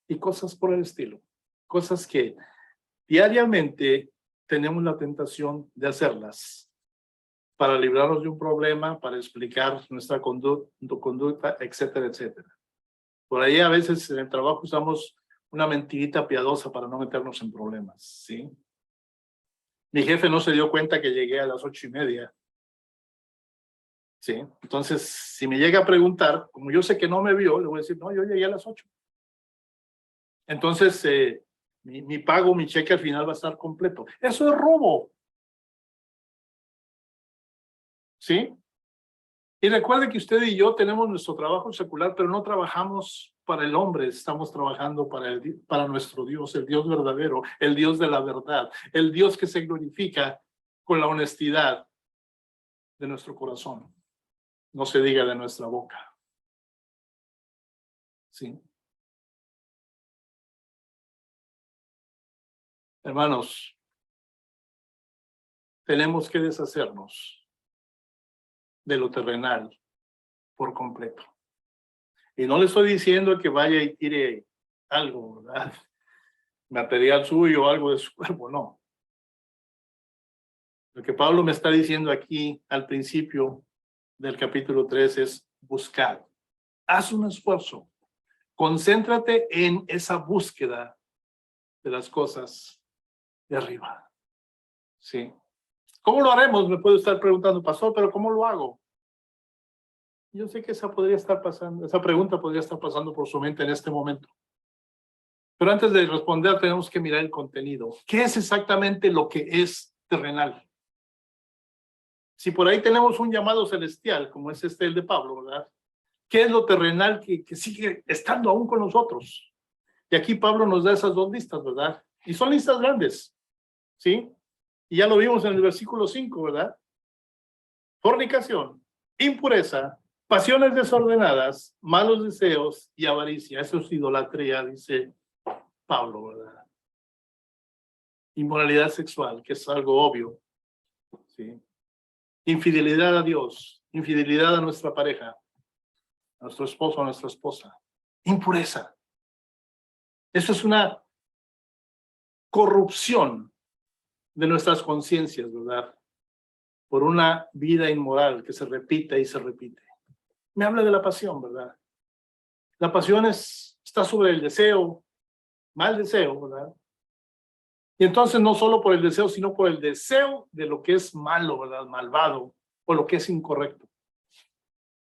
Y cosas por el estilo, cosas que diariamente tenemos la tentación de hacerlas para librarnos de un problema, para explicar nuestra conducta, etcétera, etcétera. Por ahí a veces en el trabajo usamos una mentirita piadosa para no meternos en problemas, ¿sí? Mi jefe no se dio cuenta que llegué a las 8:30. ¿sí? Entonces, si me llega a preguntar, como yo sé que no me vio, le voy a decir, no, yo llegué a las 8. Entonces, mi pago, mi cheque al final va a estar completo. Eso es robo. ¿Sí? Y recuerde que usted y yo tenemos nuestro trabajo secular, pero no trabajamos para el hombre, estamos trabajando para nuestro Dios, el Dios verdadero, el Dios de la verdad, el Dios que se glorifica con la honestidad de nuestro corazón. No se diga de nuestra boca. ¿Sí? Hermanos, tenemos que deshacernos de lo terrenal por completo. Y no le estoy diciendo que vaya y tire algo, ¿verdad? Material suyo o algo de su cuerpo, no. Lo que Pablo me está diciendo aquí al principio del capítulo 3 es buscar. Haz un esfuerzo. Concéntrate en esa búsqueda de las cosas de arriba. ¿Sí? ¿Cómo lo haremos? Me puede estar preguntando, pastor, pero ¿cómo lo hago? Yo sé que esa pregunta podría estar pasando por su mente en este momento. Pero antes de responder, tenemos que mirar el contenido. ¿Qué es exactamente lo que es terrenal? Si por ahí tenemos un llamado celestial, como es el de Pablo, ¿verdad? ¿Qué es lo terrenal que sigue estando aún con nosotros? Y aquí Pablo nos da esas dos listas, ¿verdad? Y son listas grandes, ¿sí? Y ya lo vimos en el versículo 5, ¿verdad? Fornicación, impureza, pasiones desordenadas, malos deseos y avaricia. Eso es idolatría, dice Pablo, ¿verdad? Inmoralidad sexual, que es algo obvio, ¿sí? Infidelidad a Dios, infidelidad a nuestra pareja, a nuestro esposo, a nuestra esposa. Impureza. Eso es una corrupción de nuestras conciencias, ¿verdad? Por una vida inmoral que se repite y se repite. Me habla de la pasión, ¿verdad? La pasión está sobre el deseo, mal deseo, ¿verdad? Y entonces no solo por el deseo, sino por el deseo de lo que es malo, ¿verdad? Malvado, o lo que es incorrecto.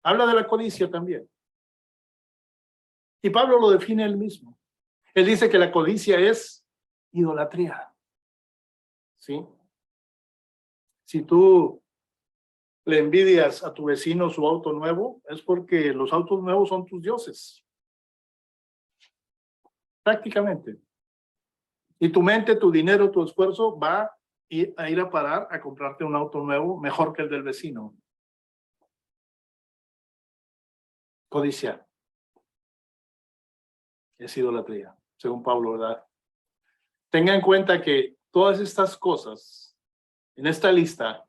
Habla de la codicia también. Y Pablo lo define él mismo. Él dice que la codicia es idolatría. ¿Sí? Si tú le envidias a tu vecino su auto nuevo, es porque los autos nuevos son tus dioses. Prácticamente. Y tu mente, tu dinero, tu esfuerzo va a ir a parar a comprarte un auto nuevo mejor que el del vecino. Codicia. Es idolatría, según Pablo, ¿verdad? Tenga en cuenta que todas estas cosas en esta lista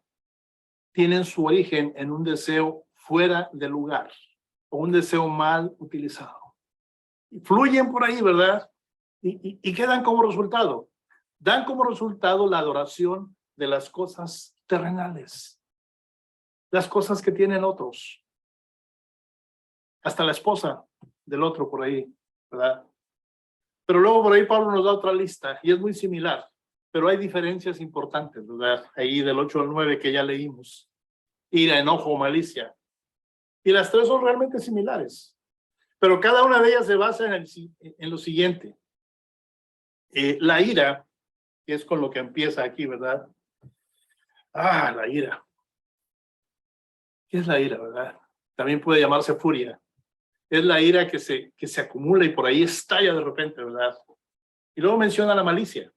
tienen su origen en un deseo fuera de lugar o un deseo mal utilizado. Y fluyen por ahí, ¿verdad? Y quedan como resultado. Dan como resultado la adoración de las cosas terrenales, las cosas que tienen otros. Hasta la esposa del otro por ahí, ¿verdad? Pero luego por ahí Pablo nos da otra lista y es muy similar, pero hay diferencias importantes, ¿verdad? Ahí del 8 al 9 que ya leímos. Ira, enojo, malicia. Y las tres son realmente similares, pero cada una de ellas se basa en lo siguiente. La ira, que es con lo que empieza aquí, ¿verdad? La ira. ¿Qué es la ira, verdad? También puede llamarse furia. Es la ira que se acumula y por ahí estalla de repente, ¿verdad? Y luego menciona la malicia.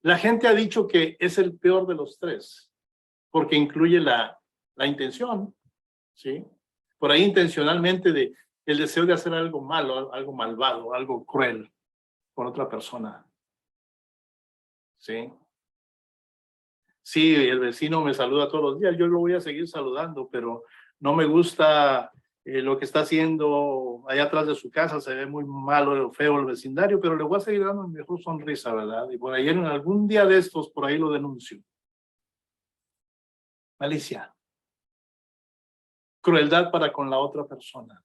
La gente ha dicho que es el peor de los tres, porque incluye la intención, ¿sí? Por ahí intencionalmente el deseo de hacer algo malo, algo malvado, algo cruel con otra persona, ¿sí? Sí, el vecino me saluda todos los días, yo lo voy a seguir saludando, pero no me gusta lo que está haciendo allá atrás de su casa, se ve muy malo, feo el vecindario, pero le voy a seguir dando mi mejor sonrisa, ¿verdad? Y por ahí en algún día de estos, por ahí lo denuncio. Malicia. Crueldad para con la otra persona.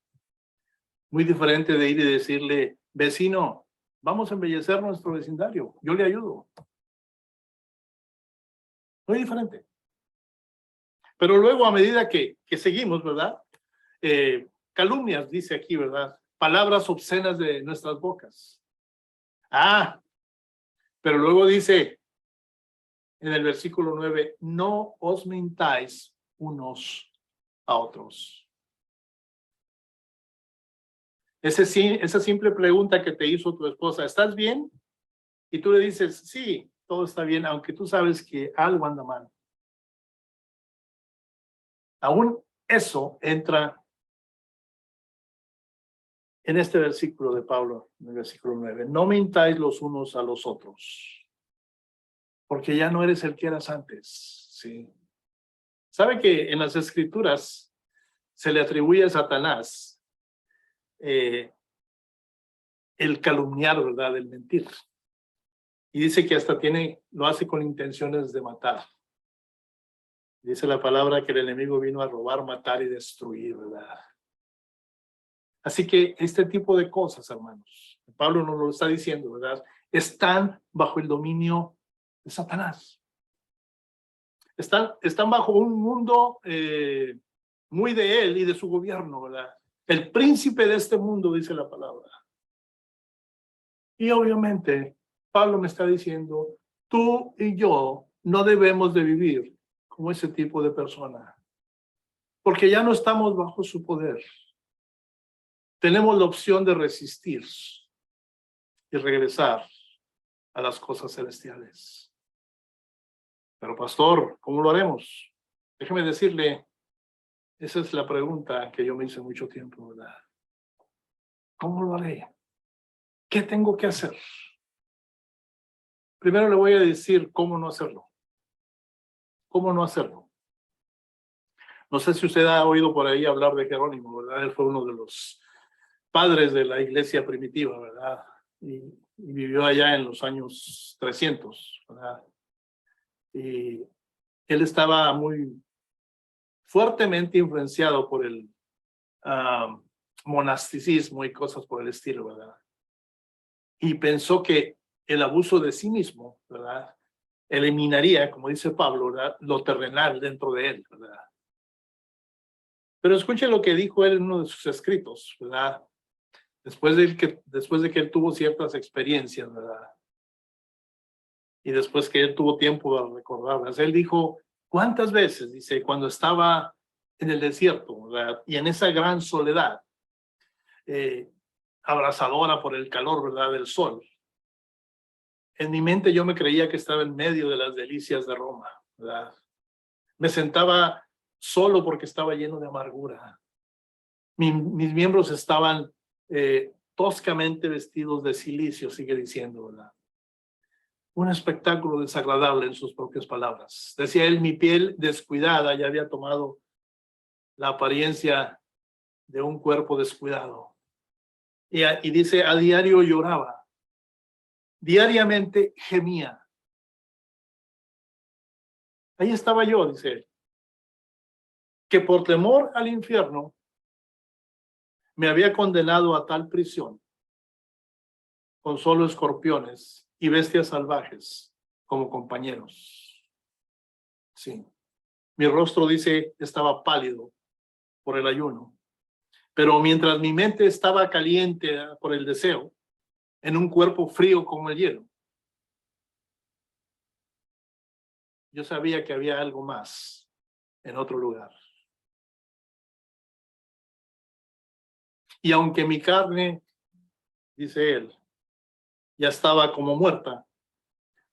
Muy diferente de ir y decirle, vecino, vamos a embellecer nuestro vecindario, yo le ayudo. Muy diferente. Pero luego a medida que seguimos, ¿verdad? Calumnias, dice aquí, ¿verdad? Palabras obscenas de nuestras bocas. Ah, pero luego dice en el versículo 9, no os mintáis unos a otros. Esa simple pregunta que te hizo tu esposa, ¿estás bien? Y tú le dices, sí, todo está bien, aunque tú sabes que algo anda mal. Aún eso entra en este versículo de Pablo, en el versículo 9. No mintáis los unos a los otros, porque ya no eres el que eras antes. ¿Sí? ¿Sabe que en las Escrituras se le atribuye a Satanás el calumniar, ¿verdad? El mentir. Y dice que hasta lo hace con intenciones de matar. Dice la palabra que el enemigo vino a robar, matar y destruir, ¿verdad? Así que este tipo de cosas, hermanos, Pablo nos lo está diciendo, ¿verdad? Están bajo el dominio de Satanás. Están bajo un mundo muy de él y de su gobierno, ¿verdad? El príncipe de este mundo, dice la palabra. Y obviamente, Pablo me está diciendo, tú y yo no debemos de vivir como ese tipo de persona, porque ya no estamos bajo su poder. Tenemos la opción de resistir y regresar a las cosas celestiales. Pero pastor, ¿cómo lo haremos? Déjeme decirle, esa es la pregunta que yo me hice mucho tiempo, ¿verdad? ¿Cómo lo haré? ¿Qué tengo que hacer? Primero le voy a decir cómo no hacerlo. ¿Cómo no hacerlo? No sé si usted ha oído por ahí hablar de Jerónimo, ¿verdad? Él fue uno de los padres de la iglesia primitiva, ¿verdad? Y vivió allá en los años 300, ¿verdad? Y él estaba muy fuertemente influenciado por el monasticismo y cosas por el estilo, ¿verdad? Y pensó que el abuso de sí mismo, ¿verdad? Eliminaría, como dice Pablo, ¿verdad? Lo terrenal dentro de él, ¿verdad? Pero escuche lo que dijo él en uno de sus escritos, ¿verdad? Después de que él tuvo ciertas experiencias, ¿verdad? Y después que él tuvo tiempo de recordarlas, él dijo, ¿cuántas veces? Dice, cuando estaba en el desierto, ¿verdad? Y en esa gran soledad, abrasadora por el calor, ¿verdad? Del sol. En mi mente yo me creía que estaba en medio de las delicias de Roma, ¿verdad? Me sentaba solo porque estaba lleno de amargura. Mis miembros estaban toscamente vestidos de silicio, sigue diciendo, ¿verdad? Un espectáculo desagradable en sus propias palabras. Decía él, mi piel descuidada ya había tomado la apariencia de un cuerpo descuidado. Y dice, a diario lloraba, diariamente gemía. Ahí estaba yo, dice él, que por temor al infierno me había condenado a tal prisión, con solo escorpiones y bestias salvajes como compañeros. Sí. Mi rostro, dice, estaba pálido por el ayuno, pero mientras mi mente estaba caliente por el deseo, en un cuerpo frío como el hielo, yo sabía que había algo más en otro lugar. Y aunque mi carne, dice él, ya estaba como muerta,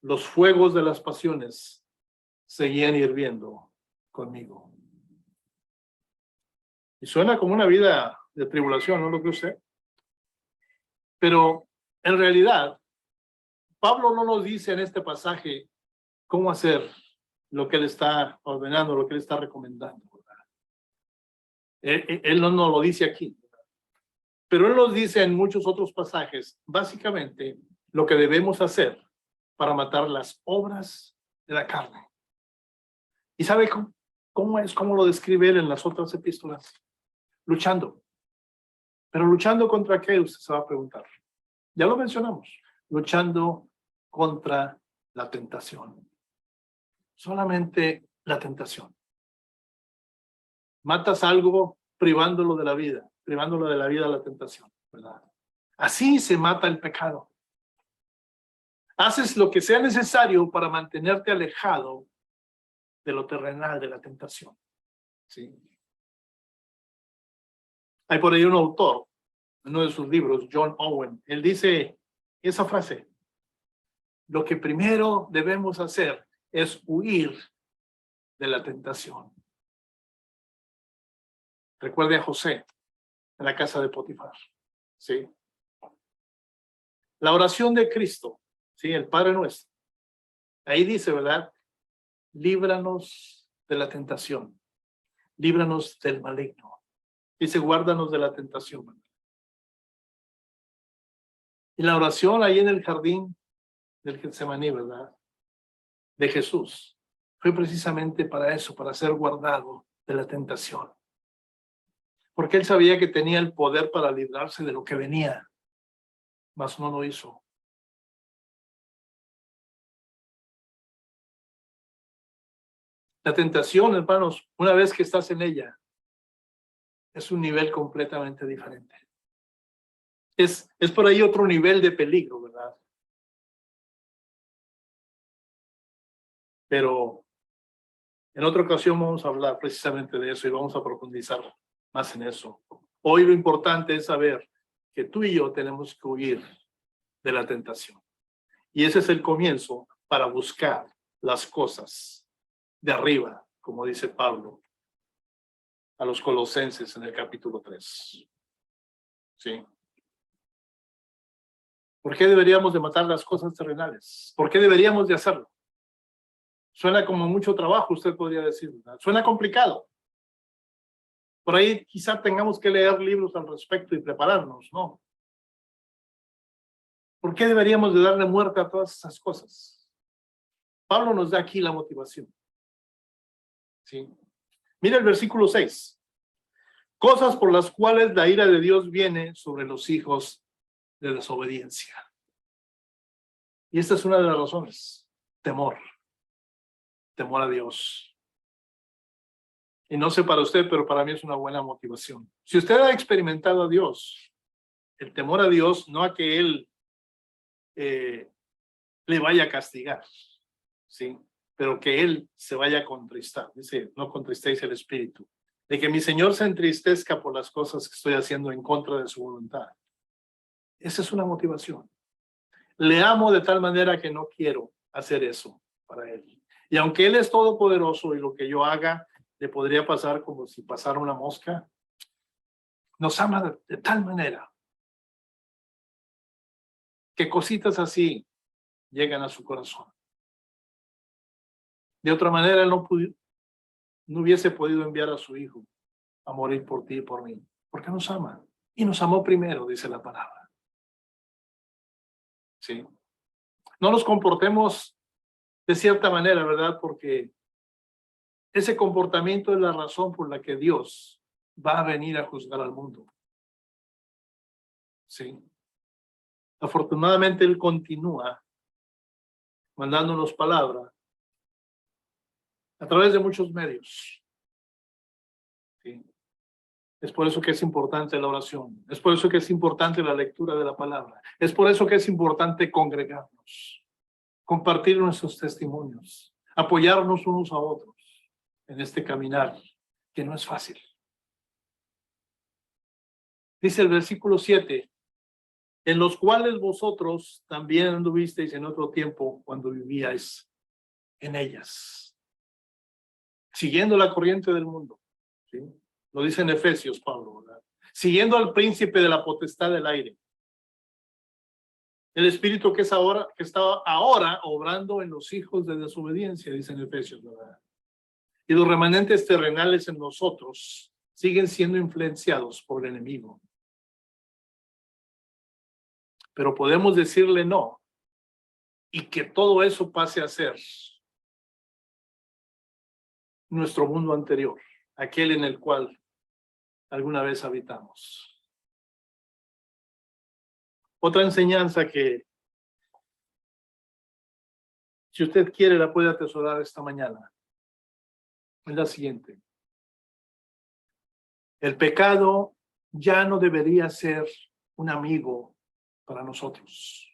los fuegos de las pasiones seguían hirviendo conmigo. Y suena como una vida de tribulación, ¿no lo cree usted? Pero en realidad, Pablo no nos dice en este pasaje cómo hacer lo que él está ordenando, lo que él está recomendando. Él no nos lo dice aquí. Pero él nos dice en muchos otros pasajes, básicamente, lo que debemos hacer para matar las obras de la carne. ¿Y sabe cómo lo describe él en las otras epístolas? Luchando. Pero luchando contra qué, usted se va a preguntar. Ya lo mencionamos. Luchando contra la tentación. Solamente la tentación. Matas algo privándolo de la vida, privándolo de la vida a la tentación, ¿verdad? Así se mata el pecado. Haces lo que sea necesario para mantenerte alejado de lo terrenal, de la tentación. ¿Sí? Hay por ahí un autor, en uno de sus libros, John Owen, él dice esa frase: lo que primero debemos hacer es huir de la tentación. Recuerde a José en la casa de Potifar. ¿Sí? La oración de Cristo, ¿sí? El Padre Nuestro. Ahí dice, ¿verdad? Líbranos de la tentación. Líbranos del maligno. Dice, guárdanos de la tentación. Y la oración ahí en el jardín del Getsemaní, ¿verdad? De Jesús. Fue precisamente para eso, para ser guardado de la tentación. Porque él sabía que tenía el poder para librarse de lo que venía, mas no lo hizo. La tentación, hermanos, una vez que estás en ella, es un nivel completamente diferente. Es por ahí otro nivel de peligro, ¿verdad? Pero en otra ocasión vamos a hablar precisamente de eso y vamos a profundizar más en eso. Hoy lo importante es saber que tú y yo tenemos que huir de la tentación. Y ese es el comienzo para buscar las cosas de arriba, como dice Pablo a los Colosenses en el capítulo 3. ¿Sí? ¿Por qué deberíamos de matar las cosas terrenales? ¿Por qué deberíamos de hacerlo? Suena como mucho trabajo, usted podría decir, ¿verdad? Suena complicado. Por ahí quizá tengamos que leer libros al respecto y prepararnos, ¿no? ¿Por qué deberíamos de darle muerte a todas esas cosas? Pablo nos da aquí la motivación. ¿Sí? Mira el versículo 6. Cosas por las cuales la ira de Dios viene sobre los hijos de desobediencia. Y esta es una de las razones. Temor. Temor a Dios. Y no sé para usted, pero para mí es una buena motivación. Si usted ha experimentado a Dios, el temor a Dios, no a que Él le vaya a castigar, ¿sí? Pero que Él se vaya a contristar. Dice, no contristéis el espíritu. De que mi Señor se entristezca por las cosas que estoy haciendo en contra de su voluntad. Esa es una motivación. Le amo de tal manera que no quiero hacer eso para Él. Y aunque Él es todopoderoso y lo que yo haga le podría pasar como si pasara una mosca, nos ama de tal manera que cositas así llegan a su corazón. De otra manera, Él no hubiese podido enviar a su Hijo a morir por ti y por mí, porque nos ama. Y nos amó primero, dice la palabra. ¿Sí? No nos comportemos de cierta manera, ¿verdad? Porque ese comportamiento es la razón por la que Dios va a venir a juzgar al mundo. ¿Sí? Afortunadamente Él continúa mandándonos palabra a través de muchos medios. ¿Sí? Es por eso que es importante la oración. Es por eso que es importante la lectura de la palabra. Es por eso que es importante congregarnos, compartir nuestros testimonios, apoyarnos unos a otros en este caminar que no es fácil. Dice el versículo 7, en los cuales vosotros también anduvisteis en otro tiempo cuando vivíais en ellas, siguiendo la corriente del mundo. ¿Sí? Lo dice en Efesios, Pablo, ¿verdad? Siguiendo al príncipe de la potestad del aire. El espíritu que está ahora obrando en los hijos de desobediencia, dice en Efesios, ¿verdad? Y los remanentes terrenales en nosotros siguen siendo influenciados por el enemigo. Pero podemos decirle no y que todo eso pase a ser nuestro mundo anterior, aquel en el cual alguna vez habitamos. Otra enseñanza que, si usted quiere, la puede atesorar esta mañana, es la siguiente. El pecado ya no debería ser un amigo para nosotros.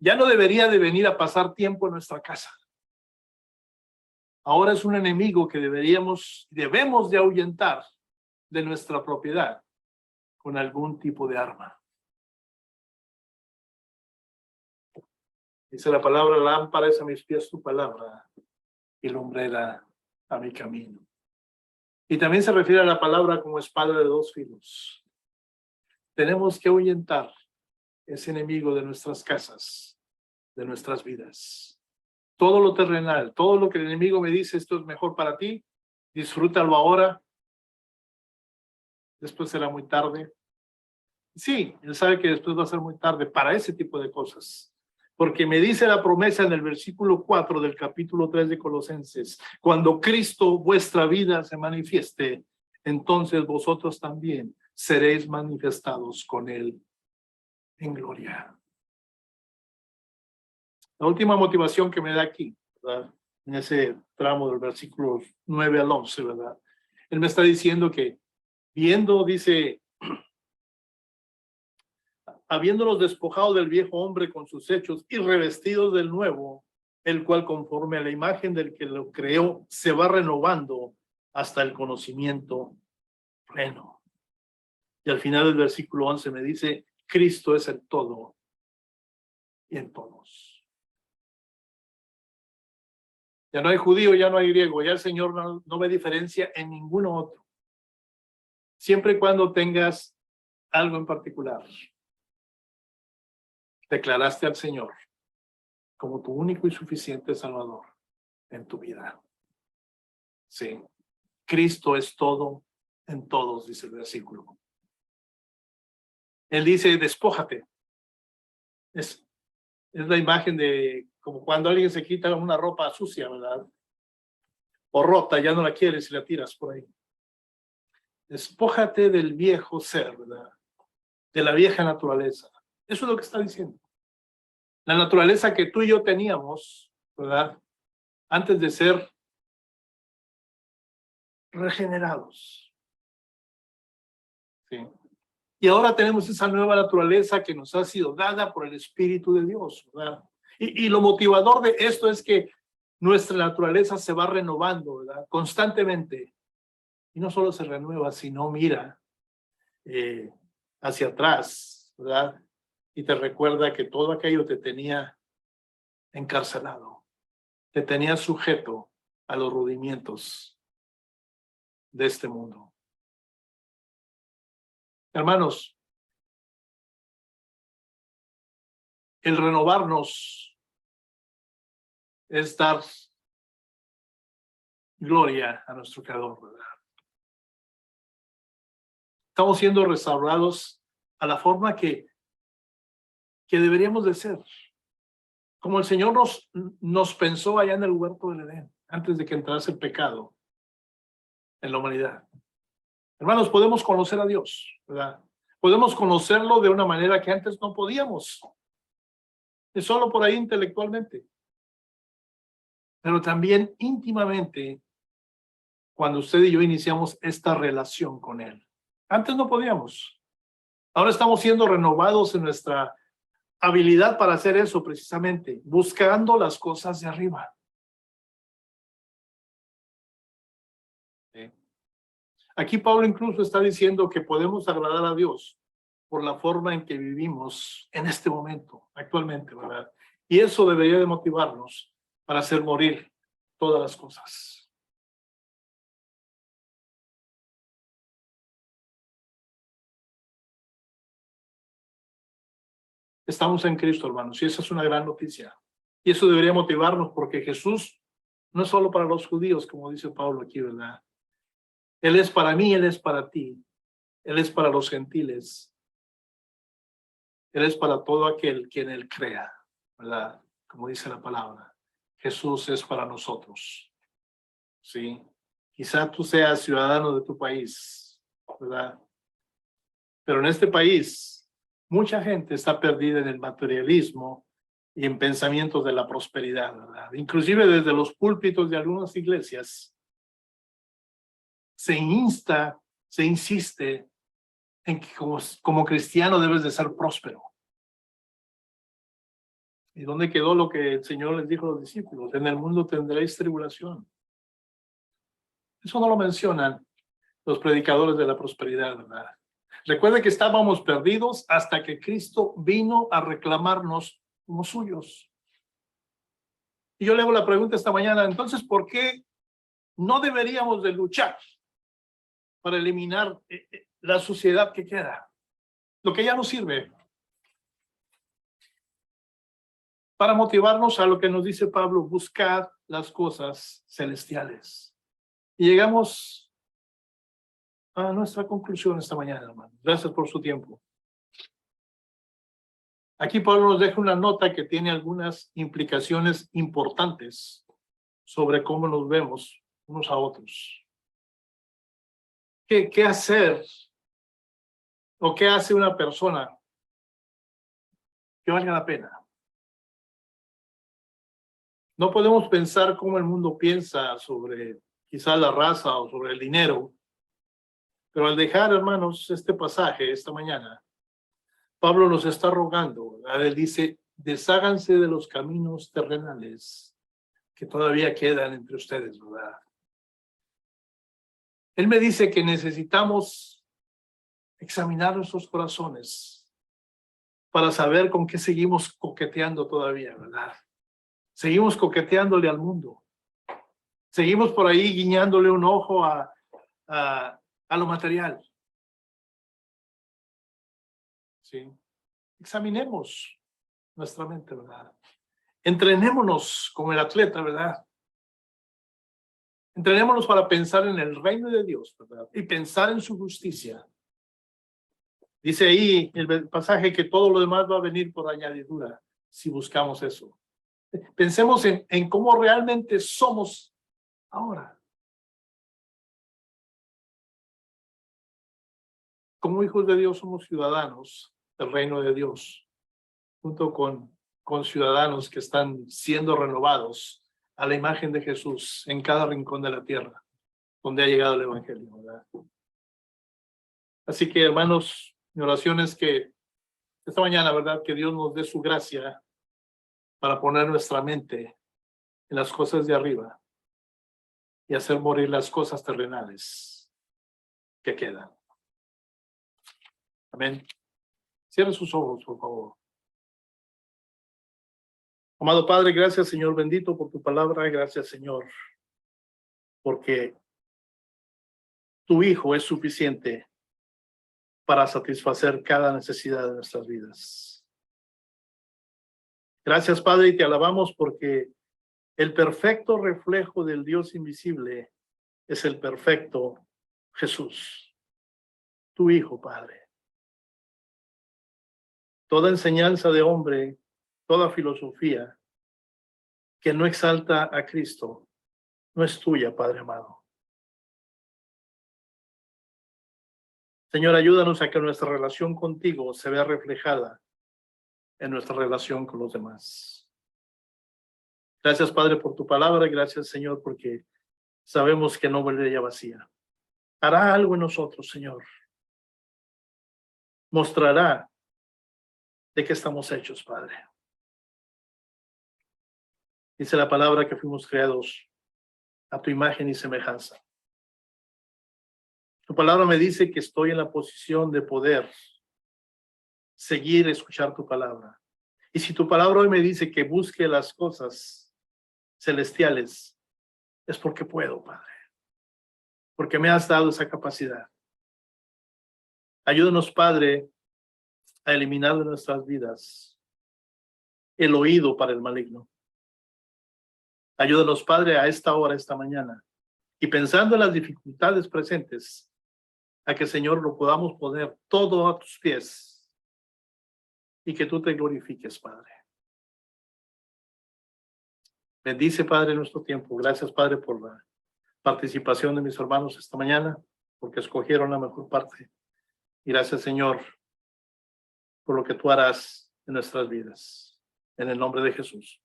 Ya no debería de venir a pasar tiempo en nuestra casa. Ahora es un enemigo que debemos de ahuyentar de nuestra propiedad con algún tipo de arma. Dice la palabra: lámpara es a mis pies tu palabra y lumbrera a mi camino. Y también se refiere a la palabra como espada de dos filos. Tenemos que ahuyentar ese enemigo de nuestras casas, de nuestras vidas. Todo lo terrenal, todo lo que el enemigo me dice, esto es mejor para ti, disfrútalo ahora, después será muy tarde. Sí, él sabe que después va a ser muy tarde para ese tipo de cosas. Porque me dice la promesa en el versículo 4 del capítulo 3 de Colosenses: cuando Cristo vuestra vida se manifieste, entonces vosotros también seréis manifestados con él en gloria. La última motivación que me da aquí, ¿verdad?, en ese tramo del versículo 9 al 11, ¿verdad? Él me está diciendo que viendo, dice, habiéndolos despojado del viejo hombre con sus hechos y revestidos del nuevo, el cual conforme a la imagen del que lo creó se va renovando hasta el conocimiento pleno. Y al final del versículo 11 me dice: Cristo es el todo y en todos. Ya no hay judío, ya no hay griego, ya el Señor no ve diferencia en ninguno otro. Siempre y cuando tengas algo en particular, declaraste al Señor como tu único y suficiente Salvador en tu vida. Sí, Cristo es todo en todos, dice el versículo. Él dice: despójate. Es la imagen de como cuando alguien se quita una ropa sucia, ¿verdad? O rota, ya no la quieres y la tiras por ahí. Despójate del viejo ser, ¿verdad? De la vieja naturaleza. Eso es lo que está diciendo. La naturaleza que tú y yo teníamos, ¿verdad?, antes de ser regenerados. ¿Sí? Y ahora tenemos esa nueva naturaleza que nos ha sido dada por el Espíritu de Dios, ¿verdad? Y lo motivador de esto es que nuestra naturaleza se va renovando, ¿verdad?, constantemente. Y no solo se renueva, sino mira hacia atrás, ¿verdad? Y te recuerda que todo aquello te tenía encarcelado, te tenía sujeto a los rudimientos de este mundo. Hermanos, el renovarnos es dar gloria a nuestro Creador, ¿verdad? Estamos siendo restaurados a la forma que deberíamos de ser. Como el Señor nos pensó allá en el huerto del Edén, antes de que entrase el pecado en la humanidad. Hermanos, podemos conocer a Dios, ¿verdad? Podemos conocerlo de una manera que antes no podíamos. Es solo por ahí intelectualmente. Pero también íntimamente cuando usted y yo iniciamos esta relación con Él. Antes no podíamos. Ahora estamos siendo renovados en nuestra habilidad para hacer eso precisamente, buscando las cosas de arriba. ¿Sí? Aquí Pablo incluso está diciendo que podemos agradar a Dios por la forma en que vivimos en este momento, actualmente, ¿verdad? Y eso debería de motivarnos para hacer morir todas las cosas. Estamos en Cristo, hermanos, y esa es una gran noticia. Y eso debería motivarnos porque Jesús no es solo para los judíos, como dice Pablo aquí, ¿verdad? Él es para mí, Él es para ti. Él es para los gentiles. Él es para todo aquel quien Él crea, ¿verdad? Como dice la palabra. Jesús es para nosotros. ¿Sí? Quizá tú seas ciudadano de tu país, ¿verdad? Pero en este país, mucha gente está perdida en el materialismo y en pensamientos de la prosperidad, ¿verdad? Inclusive desde los púlpitos de algunas iglesias se insta se insiste en que como cristiano debes de ser próspero. ¿Y dónde quedó lo que el Señor les dijo a los discípulos? En el mundo tendréis tribulación. Eso no lo mencionan los predicadores de la prosperidad, ¿verdad? Recuerden que estábamos perdidos hasta que Cristo vino a reclamarnos como suyos. Y yo le hago la pregunta esta mañana, entonces, ¿por qué no deberíamos de luchar para eliminar la suciedad que queda? Lo que ya no sirve. Para motivarnos a lo que nos dice Pablo, buscar las cosas celestiales. Y llegamos a nuestra conclusión esta mañana, hermano. Gracias por su tiempo. Aquí Pablo nos deja una nota que tiene algunas implicaciones importantes sobre cómo nos vemos unos a otros. ¿Qué hacer o qué hace una persona que valga la pena? No podemos pensar como el mundo piensa sobre quizá la raza o sobre el dinero, pero al dejar, hermanos, este pasaje esta mañana, Pablo nos está rogando, él dice, desháganse de los caminos terrenales que todavía quedan entre ustedes, ¿verdad? Él me dice que necesitamos examinar nuestros corazones para saber con qué seguimos coqueteando todavía, ¿verdad? Seguimos coqueteándole al mundo. Seguimos por ahí guiñándole un ojo a lo material. Sí. Examinemos nuestra mente, ¿verdad? Entrenémonos como el atleta, ¿verdad? Entrenémonos para pensar en el reino de Dios, ¿verdad? Y pensar en su justicia. Dice ahí el pasaje que todo lo demás va a venir por añadidura si buscamos eso. Pensemos en cómo realmente somos ahora. Como hijos de Dios somos ciudadanos del reino de Dios, junto con ciudadanos que están siendo renovados a la imagen de Jesús en cada rincón de la tierra, donde ha llegado el evangelio, ¿verdad? Así que, hermanos, mi oración es que esta mañana, ¿verdad? Que Dios nos dé su gracia para poner nuestra mente en las cosas de arriba y hacer morir las cosas terrenales que quedan. Amén. Cierre sus ojos, por favor. Amado Padre, gracias, Señor bendito, por tu palabra. Gracias, Señor, porque tu Hijo es suficiente para satisfacer cada necesidad de nuestras vidas. Gracias, Padre, y te alabamos porque el perfecto reflejo del Dios invisible es el perfecto Jesús, tu Hijo, Padre. Toda enseñanza de hombre, toda filosofía que no exalta a Cristo, no es tuya, Padre amado. Señor, ayúdanos a que nuestra relación contigo se vea reflejada en nuestra relación con los demás. Gracias, Padre, por tu palabra. Gracias, Señor, porque sabemos que no vuelve ya vacía. Hará algo en nosotros, Señor. Mostrará de qué estamos hechos, Padre. Dice la palabra que fuimos creados a tu imagen y semejanza. Tu palabra me dice que estoy en la posición de poder seguir, escuchar tu palabra. Y si tu palabra hoy me dice que busque las cosas celestiales, es porque puedo, Padre. Porque me has dado esa capacidad. Ayúdanos, Padre, a eliminar de nuestras vidas el oído para el maligno. Ayúdanos, Padre, a esta hora, esta mañana, y pensando en las dificultades presentes, a que, Señor, lo podamos poner todo a tus pies y que tú te glorifiques, Padre. Bendice, Padre, nuestro tiempo. Gracias, Padre, por la participación de mis hermanos esta mañana, porque escogieron la mejor parte. Y gracias, Señor, por lo que tú harás en nuestras vidas. En el nombre de Jesús.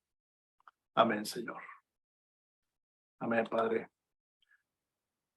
Amén, Señor. Amén, Padre.